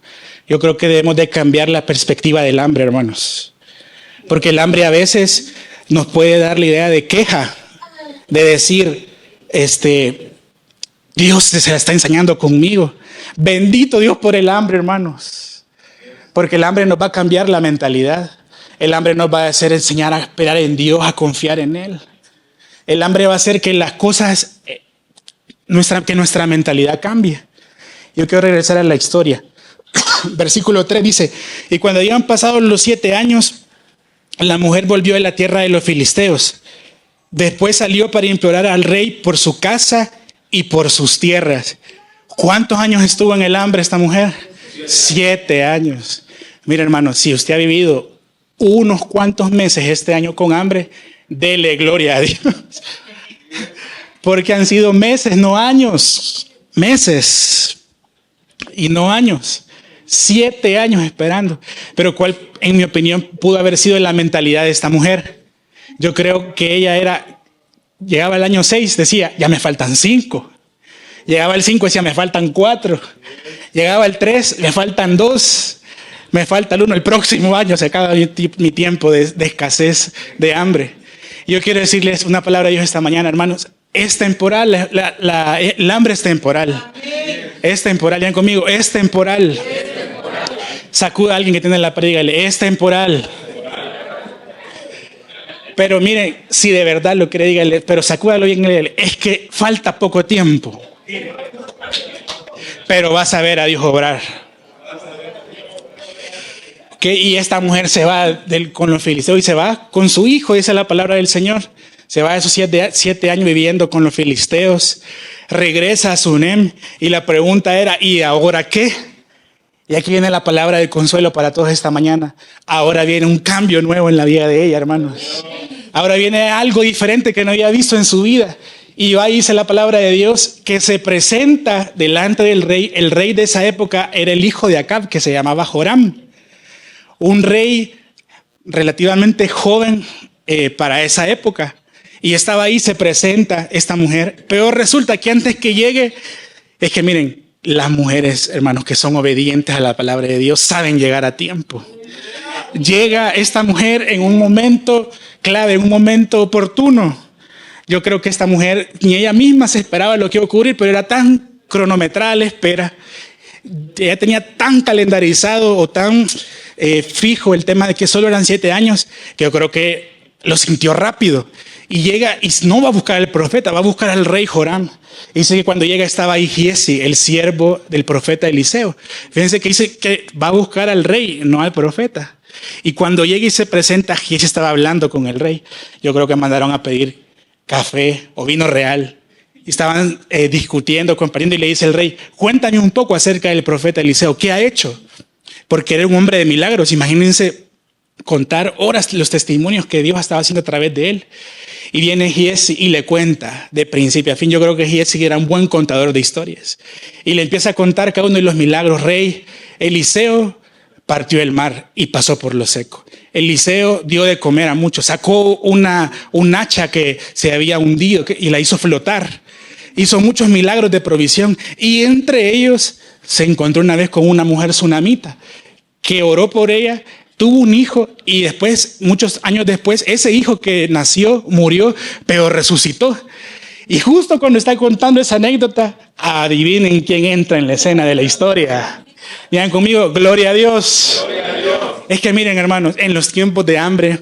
Yo creo que debemos de cambiar la perspectiva del hambre, hermanos. Porque el hambre a veces nos puede dar la idea de queja, de decir, Dios se la está enseñando conmigo. Bendito Dios por el hambre, hermanos. Porque el hambre nos va a cambiar la mentalidad. El hambre nos va a hacer enseñar a esperar en Dios, a confiar en Él. El hambre va a hacer que las cosas, que nuestra mentalidad cambie. Yo quiero regresar a la historia. Versículo 3 dice, y cuando habían pasado los 7 años, la mujer volvió de la tierra de los filisteos. Después salió para implorar al rey por su casa y por sus tierras. ¿Cuántos años estuvo en el hambre esta mujer? 7 años. Mira, hermano, si usted ha vivido unos cuantos meses este año con hambre, dele gloria a Dios. Porque han sido meses, no años. Meses y no años. 7 años esperando. Pero ¿cuál, en mi opinión, pudo haber sido la mentalidad de esta mujer? Yo creo que ella llegaba el año 6, decía, ya me faltan 5. Llegaba el 5, decía, me faltan 4. Llegaba el 3, me faltan 2. Me falta el 1, el próximo año se acaba mi tiempo de escasez, de hambre. Yo quiero decirles una palabra de Dios esta mañana, hermanos. Es temporal, el hambre es temporal. Es temporal, digan conmigo, es temporal. Sacuda a alguien que tiene la pared y dígale, es temporal. Pero miren, si de verdad lo quiere, dígale, pero sacúdalo bien, dígale, es que falta poco tiempo. Pero vas a ver a Dios obrar. Y esta mujer se va con los filisteos y se va con su hijo, dice la palabra del Señor. Se va esos 7 años viviendo con los filisteos. Regresa a Sunem y la pregunta era, ¿y ahora qué? Y aquí viene la palabra de consuelo para todos esta mañana. Ahora viene un cambio nuevo en la vida de ella, hermanos. Ahora viene algo diferente que no había visto en su vida. Y va y dice la palabra de Dios que se presenta delante del rey. El rey de esa época era el hijo de Acab, que se llamaba Joram. Un rey relativamente joven para esa época. Y estaba ahí, se presenta esta mujer. Pero resulta que antes que llegue, es que miren, las mujeres, hermanos, que son obedientes a la palabra de Dios, saben llegar a tiempo. Llega esta mujer en un momento clave, en un momento oportuno. Yo creo que esta mujer, ni ella misma se esperaba lo que iba a ocurrir, pero era tan cronometrada la espera. Ella tenía tan calendarizado o tan fijo el tema de que solo eran 7 años, que yo creo que lo sintió rápido. Y llega y no va a buscar al profeta, va a buscar al rey Joram. Y dice que cuando llega estaba ahí Giesi, el siervo del profeta Eliseo. Fíjense que dice que va a buscar al rey, no al profeta. Y cuando llega y se presenta, Giesi estaba hablando con el rey. Yo creo que mandaron a pedir café o vino real. Y estaban discutiendo, compartiendo, y le dice el rey: cuéntame un poco acerca del profeta Eliseo. ¿Qué ha hecho? Porque era un hombre de milagros. Imagínense contar horas los testimonios que Dios estaba haciendo a través de él. Y viene Giesi y le cuenta de principio a fin. Yo creo que Giesi era un buen contador de historias. Y le empieza a contar cada uno de los milagros. Rey, Eliseo partió el mar y pasó por lo seco. Eliseo dio de comer a muchos. Sacó un hacha que se había hundido y la hizo flotar. Hizo muchos milagros de provisión. Y entre ellos se encontró una vez con una mujer sunamita que oró por ella. Tuvo un hijo y después, muchos años después, ese hijo que nació murió, pero resucitó. Y justo cuando está contando esa anécdota, adivinen quién entra en la escena de la historia. Digan conmigo, gloria a Dios. Gloria a Dios. Es que miren, hermanos, en los tiempos de hambre,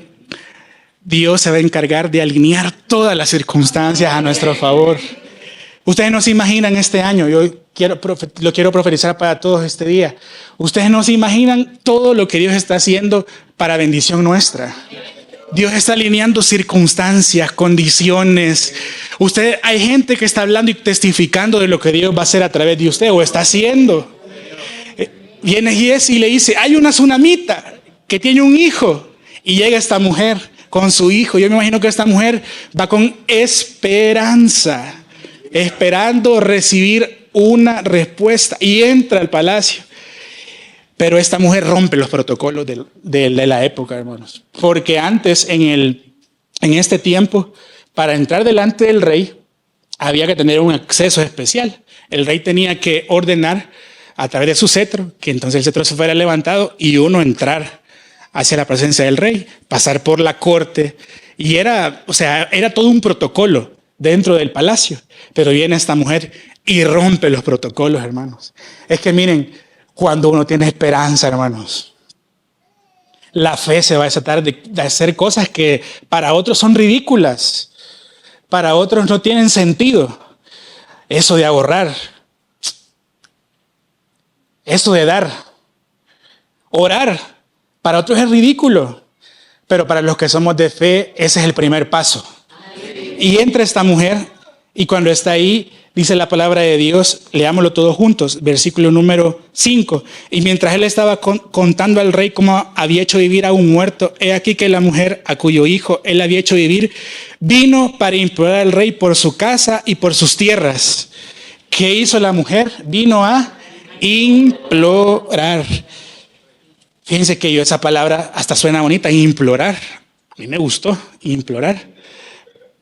Dios se va a encargar de alinear todas las circunstancias a nuestro favor. Ustedes no se imaginan este año, yo lo quiero profetizar para todos este día. Ustedes no se imaginan todo lo que Dios está haciendo para bendición nuestra. Dios está alineando circunstancias, condiciones. Hay gente que está hablando y testificando de lo que Dios va a hacer a través de usted o está haciendo. Viene Giesi y le dice: hay una sunamita que tiene un hijo. Y llega esta mujer con su hijo. Yo me imagino que esta mujer va con esperanza, esperando recibir una respuesta, y entra al palacio. Pero esta mujer rompe los protocolos de la época, hermanos. Porque antes, en este tiempo, para entrar delante del rey, había que tener un acceso especial. El rey tenía que ordenar a través de su cetro, que entonces el cetro se fuera levantado y uno entrar hacia la presencia del rey, pasar por la corte. Y era todo un protocolo dentro del palacio. Pero viene esta mujer y rompe los protocolos, hermanos. Es que miren, cuando uno tiene esperanza, hermanos, la fe se va a desatar de hacer cosas que para otros son ridículas, para otros no tienen sentido. Eso de ahorrar, eso de dar, orar, para otros es ridículo, pero para los que somos de fe, ese es el primer paso. Y entra esta mujer, y cuando está ahí, dice la palabra de Dios, leámoslo todos juntos, versículo número 5. Y mientras él estaba contando al rey cómo había hecho vivir a un muerto, he aquí que la mujer a cuyo hijo él había hecho vivir, vino para implorar al rey por su casa y por sus tierras. ¿Qué hizo la mujer? Vino a implorar. Fíjense que esa palabra hasta suena bonita, implorar. A mí me gustó, implorar.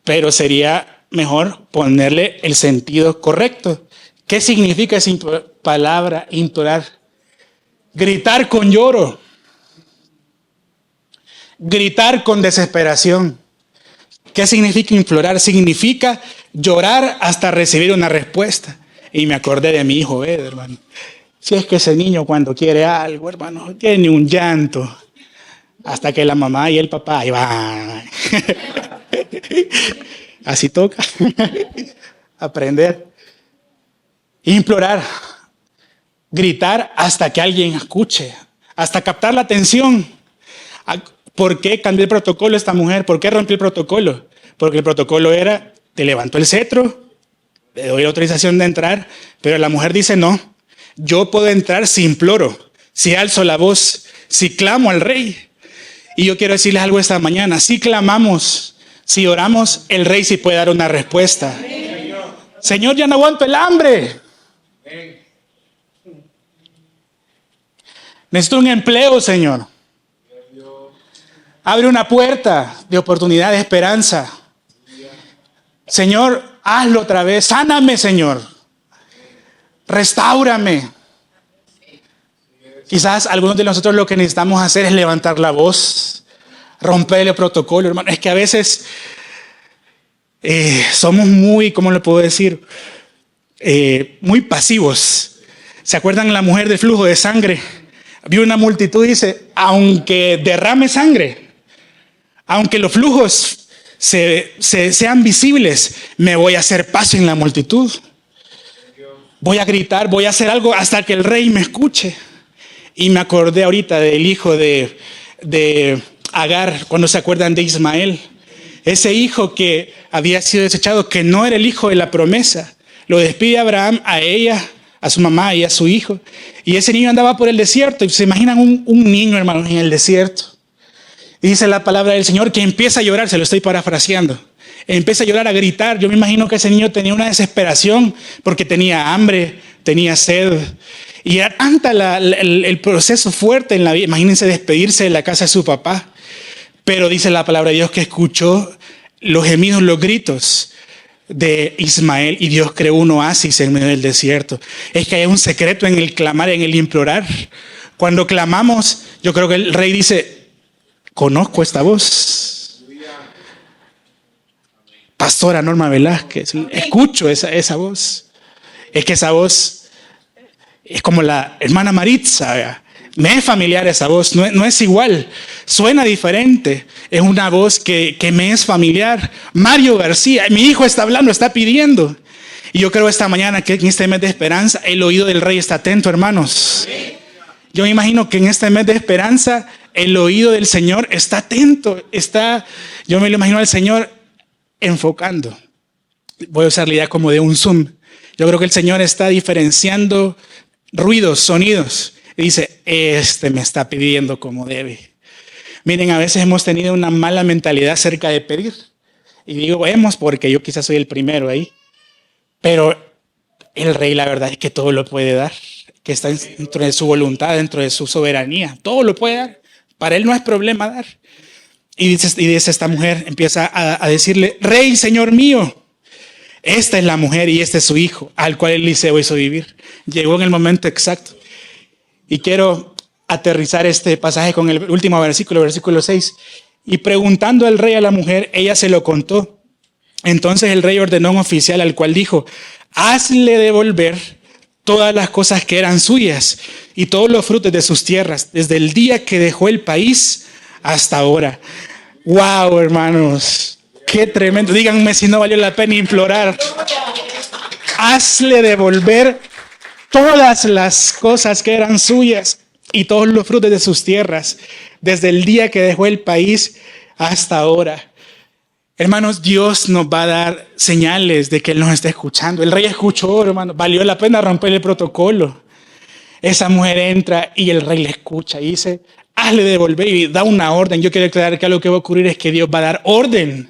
Pero sería mejor ponerle el sentido correcto. ¿Qué significa esa palabra implorar? Gritar con lloro. Gritar con desesperación. ¿Qué significa implorar? Significa llorar hasta recibir una respuesta. Y me acordé de mi hijo, hermano. Si es que ese niño cuando quiere algo, hermano, tiene un llanto. Hasta que la mamá y el papá, ahí van. Así toca. Aprender. Implorar. Gritar hasta que alguien escuche. Hasta captar la atención. ¿Por qué cambió el protocolo esta mujer? ¿Por qué rompió el protocolo? Porque el protocolo era, te levantó el cetro, le doy la autorización de entrar, pero la mujer dice no, yo puedo entrar si imploro, si alzo la voz, si clamo al rey. Y yo quiero decirles algo esta mañana, si clamamos, Si oramos, el rey sí puede dar una respuesta. Señor, ya no aguanto el hambre. Necesito un empleo, Señor. Abre una puerta de oportunidad, de esperanza. Señor, hazlo otra vez. Sáname, Señor. Restáurame. Quizás algunos de nosotros lo que necesitamos hacer es levantar la voz, romper el protocolo, hermano. Es que a veces somos muy, ¿cómo lo puedo decir? Muy pasivos. ¿Se acuerdan la mujer del flujo de sangre? Vio una multitud y dice, aunque derrame sangre, aunque los flujos sean visibles, me voy a hacer paso en la multitud. Voy a gritar, voy a hacer algo hasta que el rey me escuche. Y me acordé ahorita del hijo de Agar, cuando se acuerdan de Ismael. Ese hijo que había sido desechado, que no era el hijo de la promesa. Lo despide Abraham a ella, a su mamá y a su hijo. Y ese niño andaba por el desierto. Y se imaginan un niño, hermanos, en el desierto. Y dice la palabra del Señor que empieza a llorar, se lo estoy parafraseando. Empieza a llorar, a gritar. Yo me imagino que ese niño tenía una desesperación porque tenía hambre, tenía sed. Y era tanta el proceso fuerte en la vida. Imagínense despedirse de la casa de su papá. Pero dice la palabra de Dios que escuchó los gemidos, los gritos de Ismael, y Dios creó un oasis en medio del desierto. Es que hay un secreto en el clamar, en el implorar. Cuando clamamos, yo creo que el rey dice, conozco esta voz. Pastora Norma Velázquez, escucho esa voz. Es que esa voz es como la hermana Maritza. Me es familiar esa voz, no es igual, suena diferente. Es una voz que me es familiar. Mario García, mi hijo está hablando, está pidiendo. Y yo creo esta mañana que en este mes de esperanza el oído del rey está atento, hermanos. Yo me imagino que en este mes de esperanza el oído del Señor está atento. Yo me lo imagino al Señor enfocando. Voy a usar la idea como de un zoom. Yo creo que el Señor está diferenciando ruidos, sonidos. Y dice, me está pidiendo como debe. Miren, a veces hemos tenido una mala mentalidad acerca de pedir. Y digo, porque yo quizás soy el primero ahí. Pero el rey, la verdad es que todo lo puede dar. Que está dentro de su voluntad, dentro de su soberanía. Todo lo puede dar. Para él no es problema dar. Y dice esta mujer, empieza a decirle, rey, señor mío. Esta es la mujer y este es su hijo, al cual Eliseo hizo vivir. Llegó en el momento exacto. Y quiero aterrizar este pasaje con el último versículo 6. Y preguntando al rey a la mujer, ella se lo contó. Entonces el rey ordenó a un oficial al cual dijo, hazle devolver todas las cosas que eran suyas y todos los frutos de sus tierras, desde el día que dejó el país hasta ahora. ¡Wow, hermanos! ¡Qué tremendo! Díganme si no valió la pena implorar. Hazle devolver todas las cosas que eran suyas y todos los frutos de sus tierras, desde el día que dejó el país hasta ahora. Hermanos, Dios nos va a dar señales de que Él nos está escuchando. El rey escuchó, hermano, valió la pena romper el protocolo. Esa mujer entra y el rey le escucha y dice, hazle devolver, y da una orden. Yo quiero aclarar que lo que va a ocurrir es que Dios va a dar orden.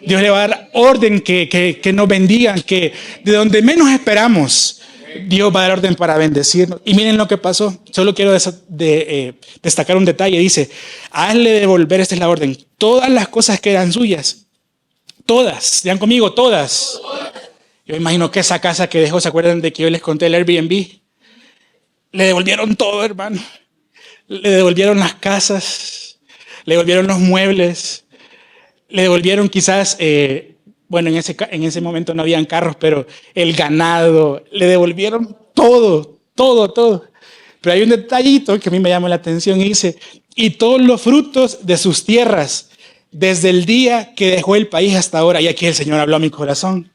Dios le va a dar orden que nos bendigan, que de donde menos esperamos, Dios va a dar orden para bendecirnos. Y miren lo que pasó. Solo quiero destacar un detalle. Dice, hazle devolver, esta es la orden, todas las cosas que eran suyas. Todas. Digan conmigo, todas. Yo imagino que esa casa que dejó, ¿se acuerdan de que yo les conté el Airbnb? Le devolvieron todo, hermano. Le devolvieron las casas. Le devolvieron los muebles. Le devolvieron quizás... en ese momento no habían carros, pero el ganado, le devolvieron todo. Pero hay un detallito que a mí me llama la atención y dice, y todos los frutos de sus tierras, desde el día que dejó el país hasta ahora. Y aquí el Señor habló a mi corazón.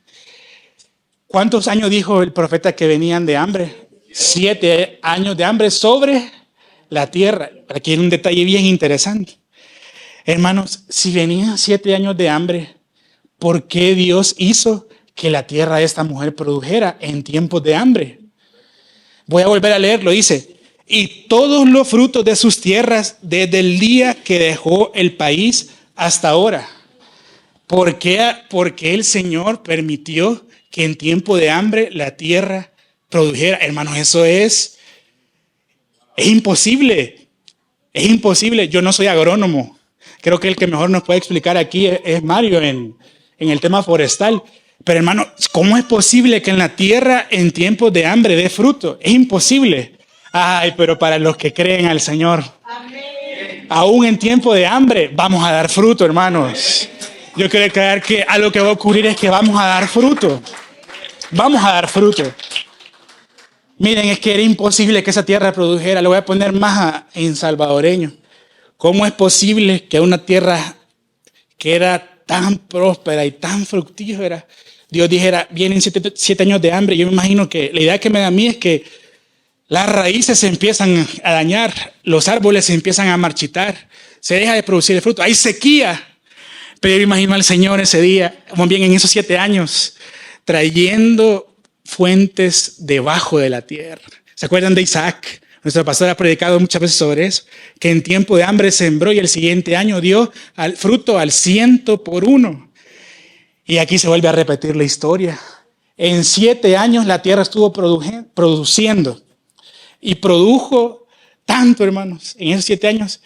¿Cuántos años dijo el profeta que venían de hambre? 7 años de hambre sobre la tierra. Aquí hay un detalle bien interesante. Hermanos, si venían 7 años de hambre, ¿por qué Dios hizo que la tierra de esta mujer produjera en tiempos de hambre? Voy a volver a leerlo, dice, y todos los frutos de sus tierras desde el día que dejó el país hasta ahora. ¿Por qué el Señor permitió que en tiempo de hambre la tierra produjera? Hermanos, eso es imposible. Es imposible. Yo no soy agrónomo. Creo que el que mejor nos puede explicar aquí es Mario en el tema forestal. Pero hermano, ¿cómo es posible que en la tierra en tiempos de hambre dé fruto? Es imposible. Ay, pero para los que creen al Señor, aún en tiempo de hambre vamos a dar fruto, hermanos. Yo quiero creer que algo que va a ocurrir es que vamos a dar fruto. Vamos a dar fruto. Miren, es que era imposible que esa tierra produjera. Lo voy a poner más en salvadoreño. ¿Cómo es posible que una tierra que era tan próspera y tan fructífera, Dios dijera, vienen 7 años de hambre? Yo me imagino que la idea que me da a mí es que las raíces se empiezan a dañar, los árboles se empiezan a marchitar, se deja de producir el fruto, hay sequía. Pero yo me imagino al Señor ese día, más bien en esos 7 años, trayendo fuentes debajo de la tierra. ¿Se acuerdan de Isaac? Nuestro pastor ha predicado muchas veces sobre eso, que en tiempo de hambre sembró y el siguiente año dio fruto al 100%. Y aquí se vuelve a repetir la historia. En 7 años la tierra estuvo produciendo y produjo tanto, hermanos, en esos 7 años,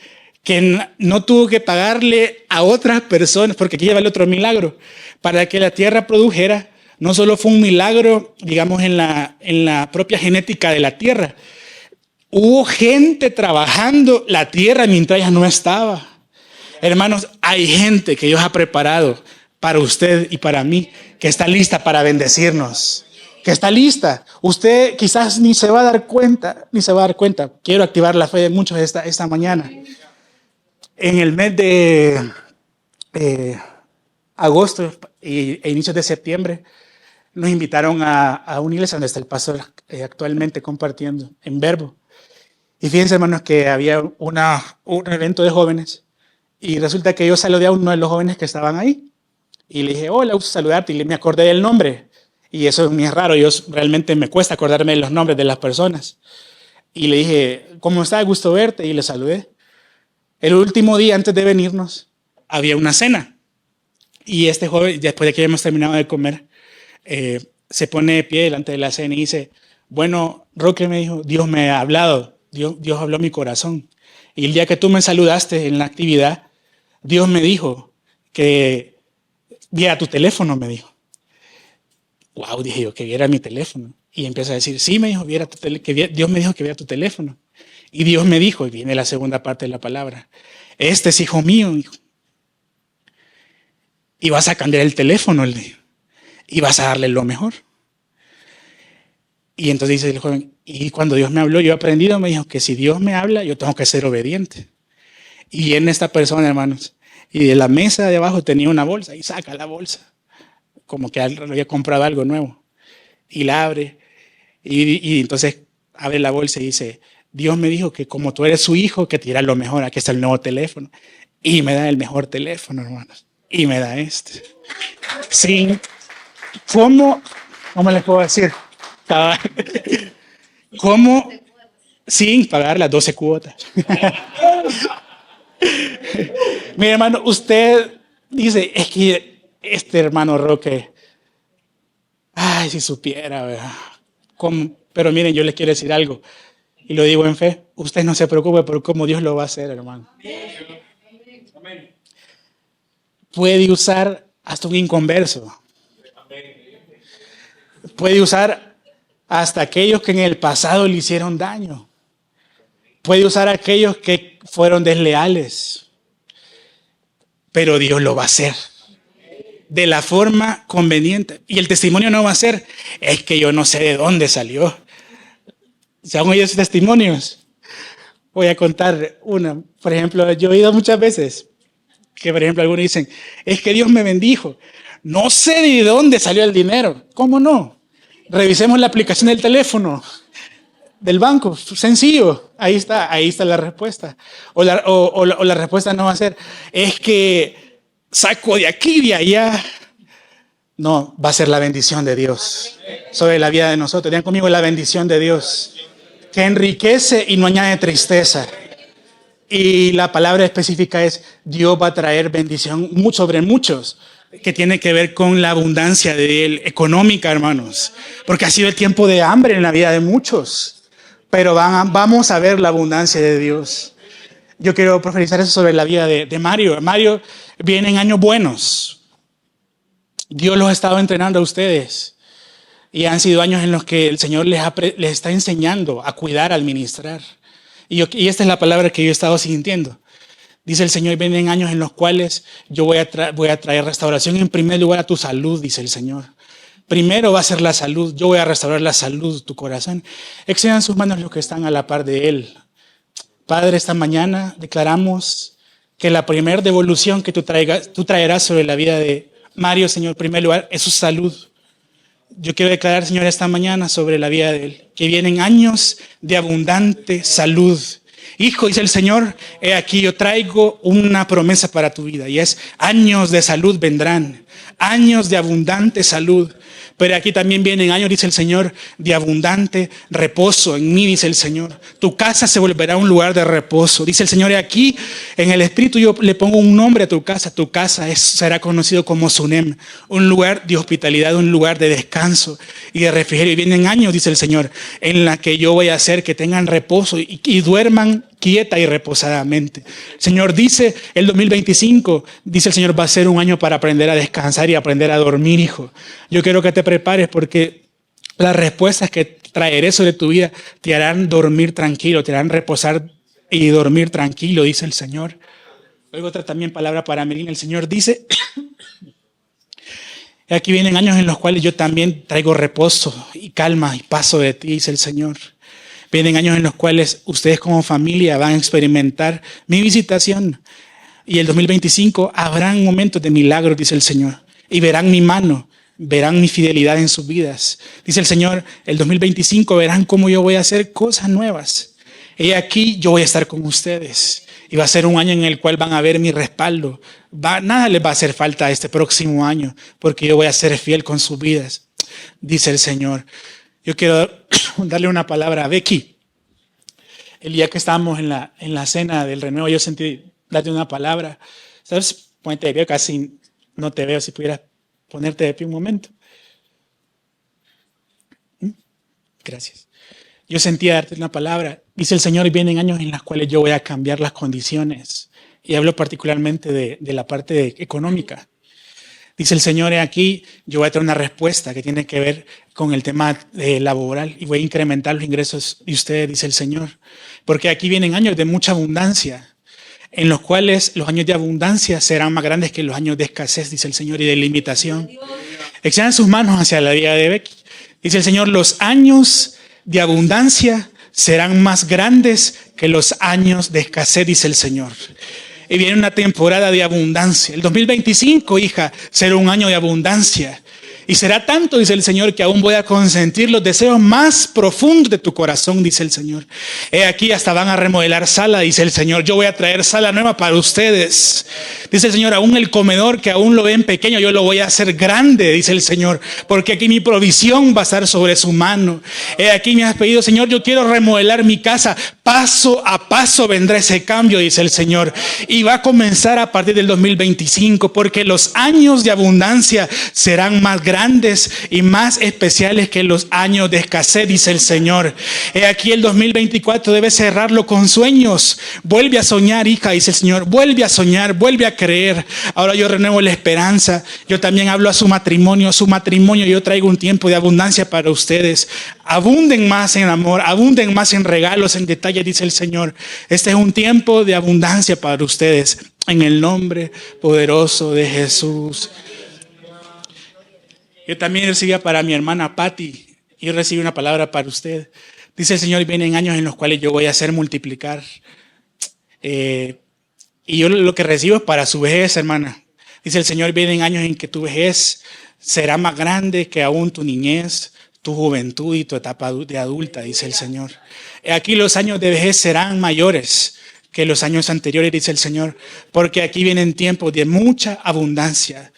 que no tuvo que pagarle a otras personas, porque aquí lleva el otro milagro, para que la tierra produjera. No solo fue un milagro, digamos, en la propia genética de la tierra. Hubo gente trabajando la tierra mientras ella no estaba. Hermanos, hay gente que Dios ha preparado para usted y para mí, que está lista para bendecirnos. Que está lista. Usted quizás ni se va a dar cuenta, Quiero activar la fe de muchos esta mañana. En el mes de agosto e inicios de septiembre, nos invitaron a una iglesia donde está el pastor actualmente compartiendo en Verbo. Y fíjense, hermanos, que había un evento de jóvenes y resulta que yo saludé a uno de los jóvenes que estaban ahí y le dije, hola, gusto saludarte, y me acordé del nombre. Y eso es muy raro, realmente me cuesta acordarme de los nombres de las personas. Y le dije, ¿cómo estás? Gusto verte, y le saludé. El último día antes de venirnos había una cena y este joven, después de que habíamos terminado de comer, se pone de pie delante de la cena y dice, bueno, Roque, me dijo, Dios me ha hablado, Dios habló a mi corazón. Y el día que tú me saludaste en la actividad, Dios me dijo que viera tu teléfono, me dijo. Wow, dije yo, que viera mi teléfono. Y empieza a decir, sí, me dijo, Dios me dijo que viera tu teléfono. Y Dios me dijo, y viene la segunda parte de la palabra, este es hijo mío, hijo. Y vas a cambiar el teléfono, le dijo, y vas a darle lo mejor. Y entonces dice el joven, y cuando Dios me habló, yo he aprendido, me dijo, que si Dios me habla, yo tengo que ser obediente. Y viene esta persona, hermanos, y de la mesa de abajo tenía una bolsa, y saca la bolsa, como que había comprado algo nuevo. Y la abre, y entonces abre la bolsa y dice, Dios me dijo que como tú eres su hijo, que te dirá lo mejor, aquí está el nuevo teléfono. Y me da el mejor teléfono, hermanos. Y me da este. Sí. ¿Cómo les puedo decir? ¿Cómo? Sin pagar las 12 cuotas. Mi hermano, usted dice, es que este hermano Roque, ay, si supiera, ¿verdad? Pero miren, yo les quiero decir algo, y lo digo en fe, usted no se preocupe por cómo Dios lo va a hacer, hermano. Puede usar hasta un inconverso. Puede usar hasta aquellos que en el pasado le hicieron daño. Puede usar a aquellos que fueron desleales. Pero Dios lo va a hacer de la forma conveniente. Y el testimonio no va a ser, es que yo no sé de dónde salió. ¿Se han oído esos testimonios? Voy a contar una. Por ejemplo, yo he oído muchas veces que, por ejemplo, algunos dicen, es que Dios me bendijo. No sé de dónde salió el dinero. ¿Cómo no? Revisemos la aplicación del teléfono, del banco. Sencillo. Ahí está la respuesta. O la respuesta no va a ser, es que saco de aquí y de allá. No, va a ser la bendición de Dios sobre la vida de nosotros. Digan conmigo, la bendición de Dios, que enriquece y no añade tristeza. Y la palabra específica es, Dios va a traer bendición sobre muchos, que tiene que ver con la abundancia de Él, económica, hermanos, porque ha sido el tiempo de hambre en la vida de muchos, pero vamos a ver la abundancia de Dios. Yo quiero profetizar eso sobre la vida de Mario. Mario, vienen años buenos. Dios los ha estado entrenando a ustedes y han sido años en los que el Señor les está enseñando a cuidar, a administrar. Y esta es la palabra que yo he estado sintiendo. Dice el Señor, vienen años en los cuales yo voy a traer restauración en primer lugar a tu salud, dice el Señor. Primero va a ser la salud, yo voy a restaurar la salud de tu corazón. Extiendan sus manos los que están a la par de Él. Padre, esta mañana declaramos que la primera devolución que tú traerás sobre la vida de Mario, Señor, en primer lugar, es su salud. Yo quiero declarar, Señor, esta mañana sobre la vida de Él, que vienen años de abundante salud. Hijo, dice el Señor, he aquí yo traigo una promesa para tu vida y es años de salud vendrán, años de abundante salud. Pero aquí también vienen años, dice el Señor, de abundante reposo en mí, dice el Señor. Tu casa se volverá un lugar de reposo. Dice el Señor, y aquí en el Espíritu yo le pongo un nombre a tu casa. Tu casa será conocido como Sunem, un lugar de hospitalidad, un lugar de descanso y de refrigerio. Y vienen años, dice el Señor, en la que yo voy a hacer que tengan reposo y duerman quieta y reposadamente. El Señor dice, el 2025, dice el Señor, va a ser un año para aprender a descansar y aprender a dormir, hijo. Yo quiero que te prepares porque las respuestas que traeré sobre tu vida te harán dormir tranquilo, te harán reposar y dormir tranquilo, dice el Señor. Luego otra también palabra para Melina. El Señor dice, aquí vienen años en los cuales yo también traigo reposo y calma y paso de ti, dice el Señor. Vienen años en los cuales ustedes como familia van a experimentar mi visitación. Y el 2025 habrán momentos de milagros, dice el Señor. Y verán mi mano, verán mi fidelidad en sus vidas. Dice el Señor, el 2025 verán cómo yo voy a hacer cosas nuevas. Y aquí yo voy a estar con ustedes. Y va a ser un año en el cual van a ver mi respaldo. Nada les va a hacer falta este próximo año, porque yo voy a ser fiel con sus vidas, dice el Señor. Yo quiero darle una palabra a Becky. El día que estábamos en la cena del renuevo, yo sentí darte una palabra. ¿Sabes? Ponte de pie, casi no te veo. Si pudieras ponerte de pie un momento. Gracias. Yo sentía darte una palabra. Dice el Señor, vienen años en los cuales yo voy a cambiar las condiciones. Y hablo particularmente de la parte económica. Dice el Señor, aquí yo voy a traer una respuesta que tiene que ver con el tema laboral y voy a incrementar los ingresos de ustedes, dice el Señor. Porque aquí vienen años de mucha abundancia, en los cuales los años de abundancia serán más grandes que los años de escasez, dice el Señor, y de limitación. Extiendan sus manos hacia la vida de Becky. Dice el Señor, los años de abundancia serán más grandes que los años de escasez, dice el Señor. Y viene una temporada de abundancia. El 2025, hija, será un año de abundancia. Y será tanto, dice el Señor, que aún voy a consentir los deseos más profundos de tu corazón, dice el Señor. He aquí, hasta van a remodelar sala, dice el Señor. Yo voy a traer sala nueva para ustedes. Dice el Señor, aún el comedor que aún lo ven pequeño, yo lo voy a hacer grande, dice el Señor. Porque aquí mi provisión va a estar sobre su mano. He aquí me has pedido, Señor, yo quiero remodelar mi casa. Paso a paso vendrá ese cambio, dice el Señor. Y va a comenzar a partir del 2025, porque los años de abundancia serán más grandes y más especiales que los años de escasez, dice el Señor. He aquí el 2024 debe cerrarlo con sueños. Vuelve a soñar, hija, dice el Señor. Vuelve a soñar, vuelve a creer. Ahora yo renuevo la esperanza. Yo también hablo a su matrimonio. Yo traigo un tiempo de abundancia para ustedes. Abunden más en amor, abunden más en regalos, en detalles, dice el Señor. Este es un tiempo de abundancia para ustedes. En el nombre poderoso de Jesús. Yo también recibía para mi hermana Patty. Yo recibí una palabra para usted. Dice el Señor, vienen años en los cuales yo voy a hacer multiplicar. Y yo lo que recibo es para su vejez, hermana. Dice el Señor, vienen años en que tu vejez será más grande que aún tu niñez, tu juventud y tu etapa de adulta, dice el Señor. Aquí los años de vejez serán mayores que los años anteriores, dice el Señor, porque aquí vienen tiempos de mucha abundancia.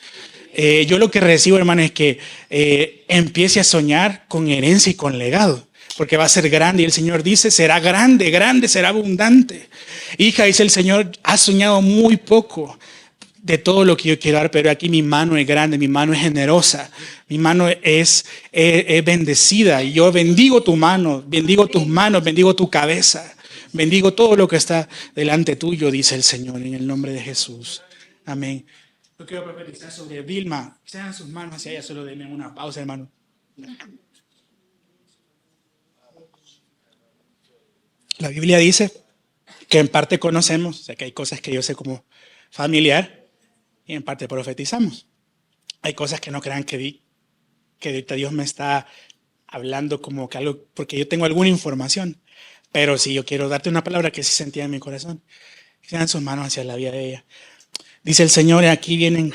Yo lo que recibo, hermano, es que empiece a soñar con herencia y con legado, porque va a ser grande. Y el Señor dice, será grande, será abundante. Hija, dice el Señor, has soñado muy poco. de todo lo que yo quiero dar, pero aquí mi mano es grande, mi mano es generosa, mi mano es bendecida. Y yo bendigo tu mano, bendigo tus manos, bendigo tu cabeza, bendigo todo lo que está delante tuyo, dice el Señor, en el nombre de Jesús. Amén. Yo quiero profetizar sobre Vilma. Sean sus manos hacia ella, solo denme una pausa, hermano. La Biblia dice que en parte conocemos, o sea que hay cosas que yo sé como familiar y en parte profetizamos. Hay cosas que no crean que ahorita Dios me está hablando como que algo, porque yo tengo alguna información, pero sí yo quiero darte una palabra que sí sentía en mi corazón. Sean sus manos hacia la vida de ella. Dice el Señor, aquí vienen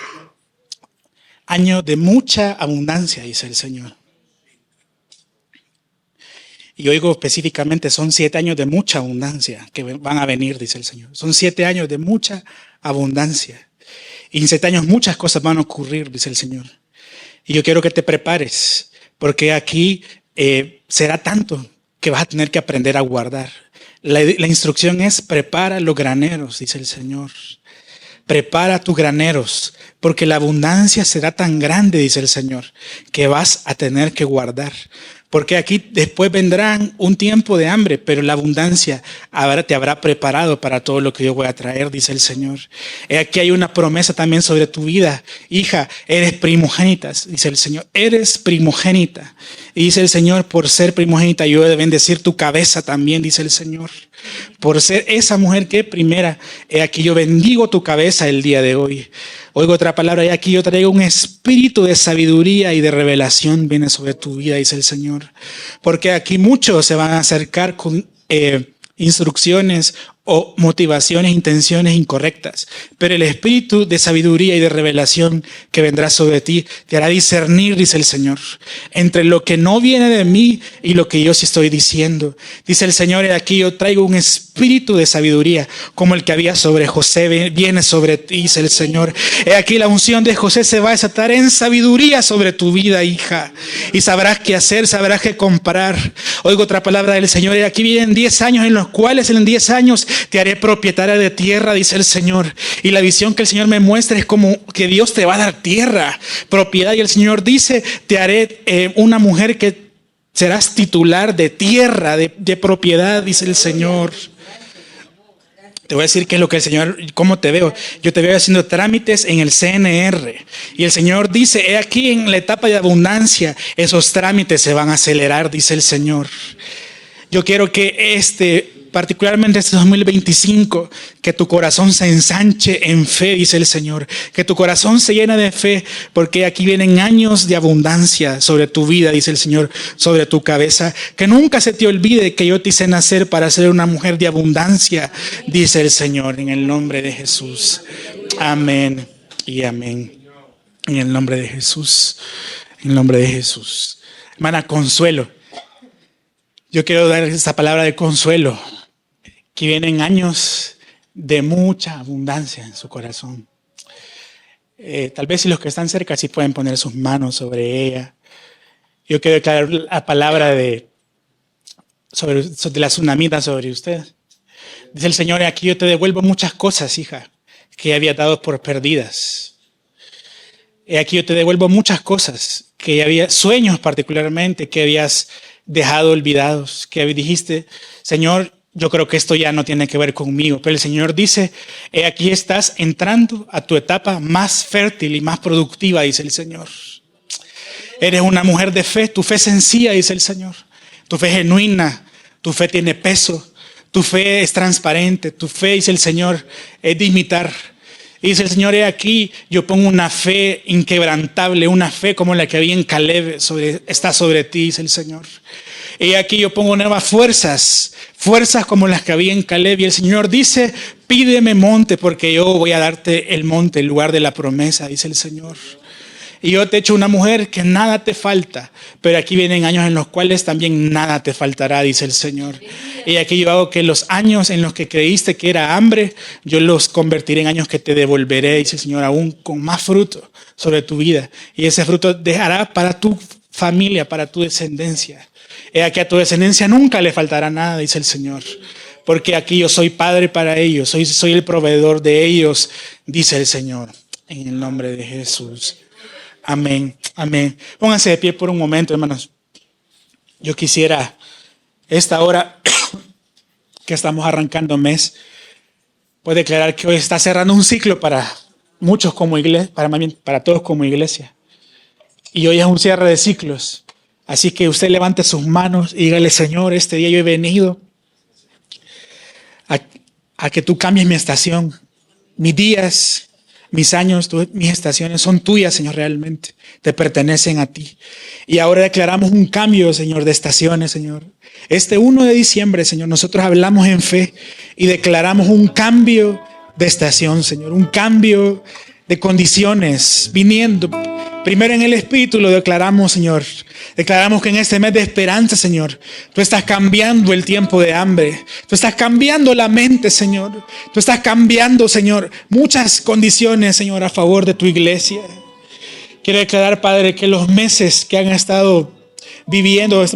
años de mucha abundancia, dice el Señor. Y oigo específicamente, son 7 años de mucha abundancia que van a venir, dice el Señor. Son 7 años de mucha abundancia. Y en 7 años muchas cosas van a ocurrir, dice el Señor. Y yo quiero que te prepares, porque aquí será tanto que vas a tener que aprender a guardar. La instrucción es, prepara los graneros, dice el Señor. Prepara tus graneros, porque la abundancia será tan grande, dice el Señor, que vas a tener que guardar. Porque aquí después vendrán un tiempo de hambre, pero la abundancia te habrá preparado para todo lo que yo voy a traer, dice el Señor. Aquí hay una promesa también sobre tu vida. Hija, eres primogénita, dice el Señor. Eres primogénita. Y dice el Señor, por ser primogénita, yo he de bendecir tu cabeza también, dice el Señor. Por ser esa mujer que primera, aquí yo bendigo tu cabeza el día de hoy. Oigo otra palabra, y aquí yo traigo un espíritu de sabiduría y de revelación viene sobre tu vida, dice el Señor. Porque aquí muchos se van a acercar con instrucciones o motivaciones, intenciones incorrectas. Pero el espíritu de sabiduría y de revelación que vendrá sobre ti te hará discernir, dice el Señor, entre lo que no viene de mí y lo que yo sí estoy diciendo. Dice el Señor, aquí yo traigo un espíritu de sabiduría como el que había sobre José, viene sobre ti, dice el Señor. Aquí la unción de José se va a desatar en sabiduría sobre tu vida, hija. Y sabrás qué hacer, sabrás qué comprar. Oigo otra palabra del Señor, aquí vienen 10 años en los cuales en 10 años te haré propietaria de tierra, dice el Señor. Y la visión que el Señor me muestra es como que Dios te va a dar tierra, propiedad. Y el Señor dice, te haré una mujer que serás titular de tierra, de propiedad, dice el Señor. Te voy a decir qué es lo que el Señor, cómo te veo. Yo te veo haciendo trámites en el CNR. Y el Señor dice, aquí en la etapa de abundancia, esos trámites se van a acelerar, dice el Señor. Yo quiero que particularmente este 2025, que tu corazón se ensanche en fe, dice el Señor. Que tu corazón se llene de fe, porque aquí vienen años de abundancia sobre tu vida, dice el Señor, sobre tu cabeza. Que nunca se te olvide que yo te hice nacer para ser una mujer de abundancia, dice el Señor, en el nombre de Jesús. Amén y amén. En el nombre de Jesús. En el nombre de Jesús. Hermana Consuelo, yo quiero dar esta palabra de consuelo. Que vienen años de mucha abundancia en su corazón. Tal vez si los que están cerca sí pueden poner sus manos sobre ella. Yo quiero declarar la palabra de la tsunamita sobre usted. Dice el Señor, aquí yo te devuelvo muchas cosas, hija, que había dado por perdidas. Aquí yo te devuelvo muchas cosas, que había sueños particularmente, que habías dejado olvidados, que dijiste, Señor, yo creo que esto ya no tiene que ver conmigo. Pero el Señor dice, aquí estás entrando a tu etapa más fértil y más productiva, dice el Señor. Eres una mujer de fe, tu fe es sencilla, dice el Señor. Tu fe es genuina, tu fe tiene peso, tu fe es transparente, tu fe, dice el Señor, es de imitar. Y dice el Señor, aquí yo pongo una fe inquebrantable, una fe como la que había en Caleb, está sobre ti, dice el Señor. Y aquí yo pongo nuevas fuerzas como las que había en Caleb. Y el Señor dice, pídeme monte, porque yo voy a darte el monte, el lugar de la promesa, dice el Señor. Y yo te he hecho una mujer que nada te falta, pero aquí vienen años en los cuales también nada te faltará, dice el Señor. Y aquí yo hago que los años en los que creíste que era hambre, yo los convertiré en años que te devolveré, dice el Señor, aún con más fruto sobre tu vida. Y ese fruto dejará para tu familia, para tu descendencia. Aquí a tu descendencia nunca le faltará nada, dice el Señor. porque aquí yo soy padre para ellos, soy el proveedor de ellos, dice el Señor, en el nombre de Jesús. Amén, amén. Pónganse de pie por un momento, hermanos. Yo quisiera, esta hora que estamos arrancando mes, puedo declarar que hoy está cerrando un ciclo para muchos como iglesia, para todos como iglesia. Y hoy es un cierre de ciclos. Así que usted levante sus manos y dígale, Señor, este día yo he venido a que tú cambies mi estación. Mis días, mis años, mis estaciones son tuyas, Señor, realmente. Te pertenecen a ti. Y ahora declaramos un cambio, Señor, de estaciones, Señor. Este 1 de diciembre, Señor, nosotros hablamos en fe y declaramos un cambio de estación, Señor. Un cambio de condiciones viniendo. Primero en el Espíritu lo declaramos, Señor. Declaramos que en este mes de esperanza, Señor, tú estás cambiando el tiempo de hambre. Tú estás cambiando la mente, Señor. Tú estás cambiando, Señor, muchas condiciones, Señor, a favor de tu iglesia. Quiero declarar, Padre, que los meses que hemos estado viviendo,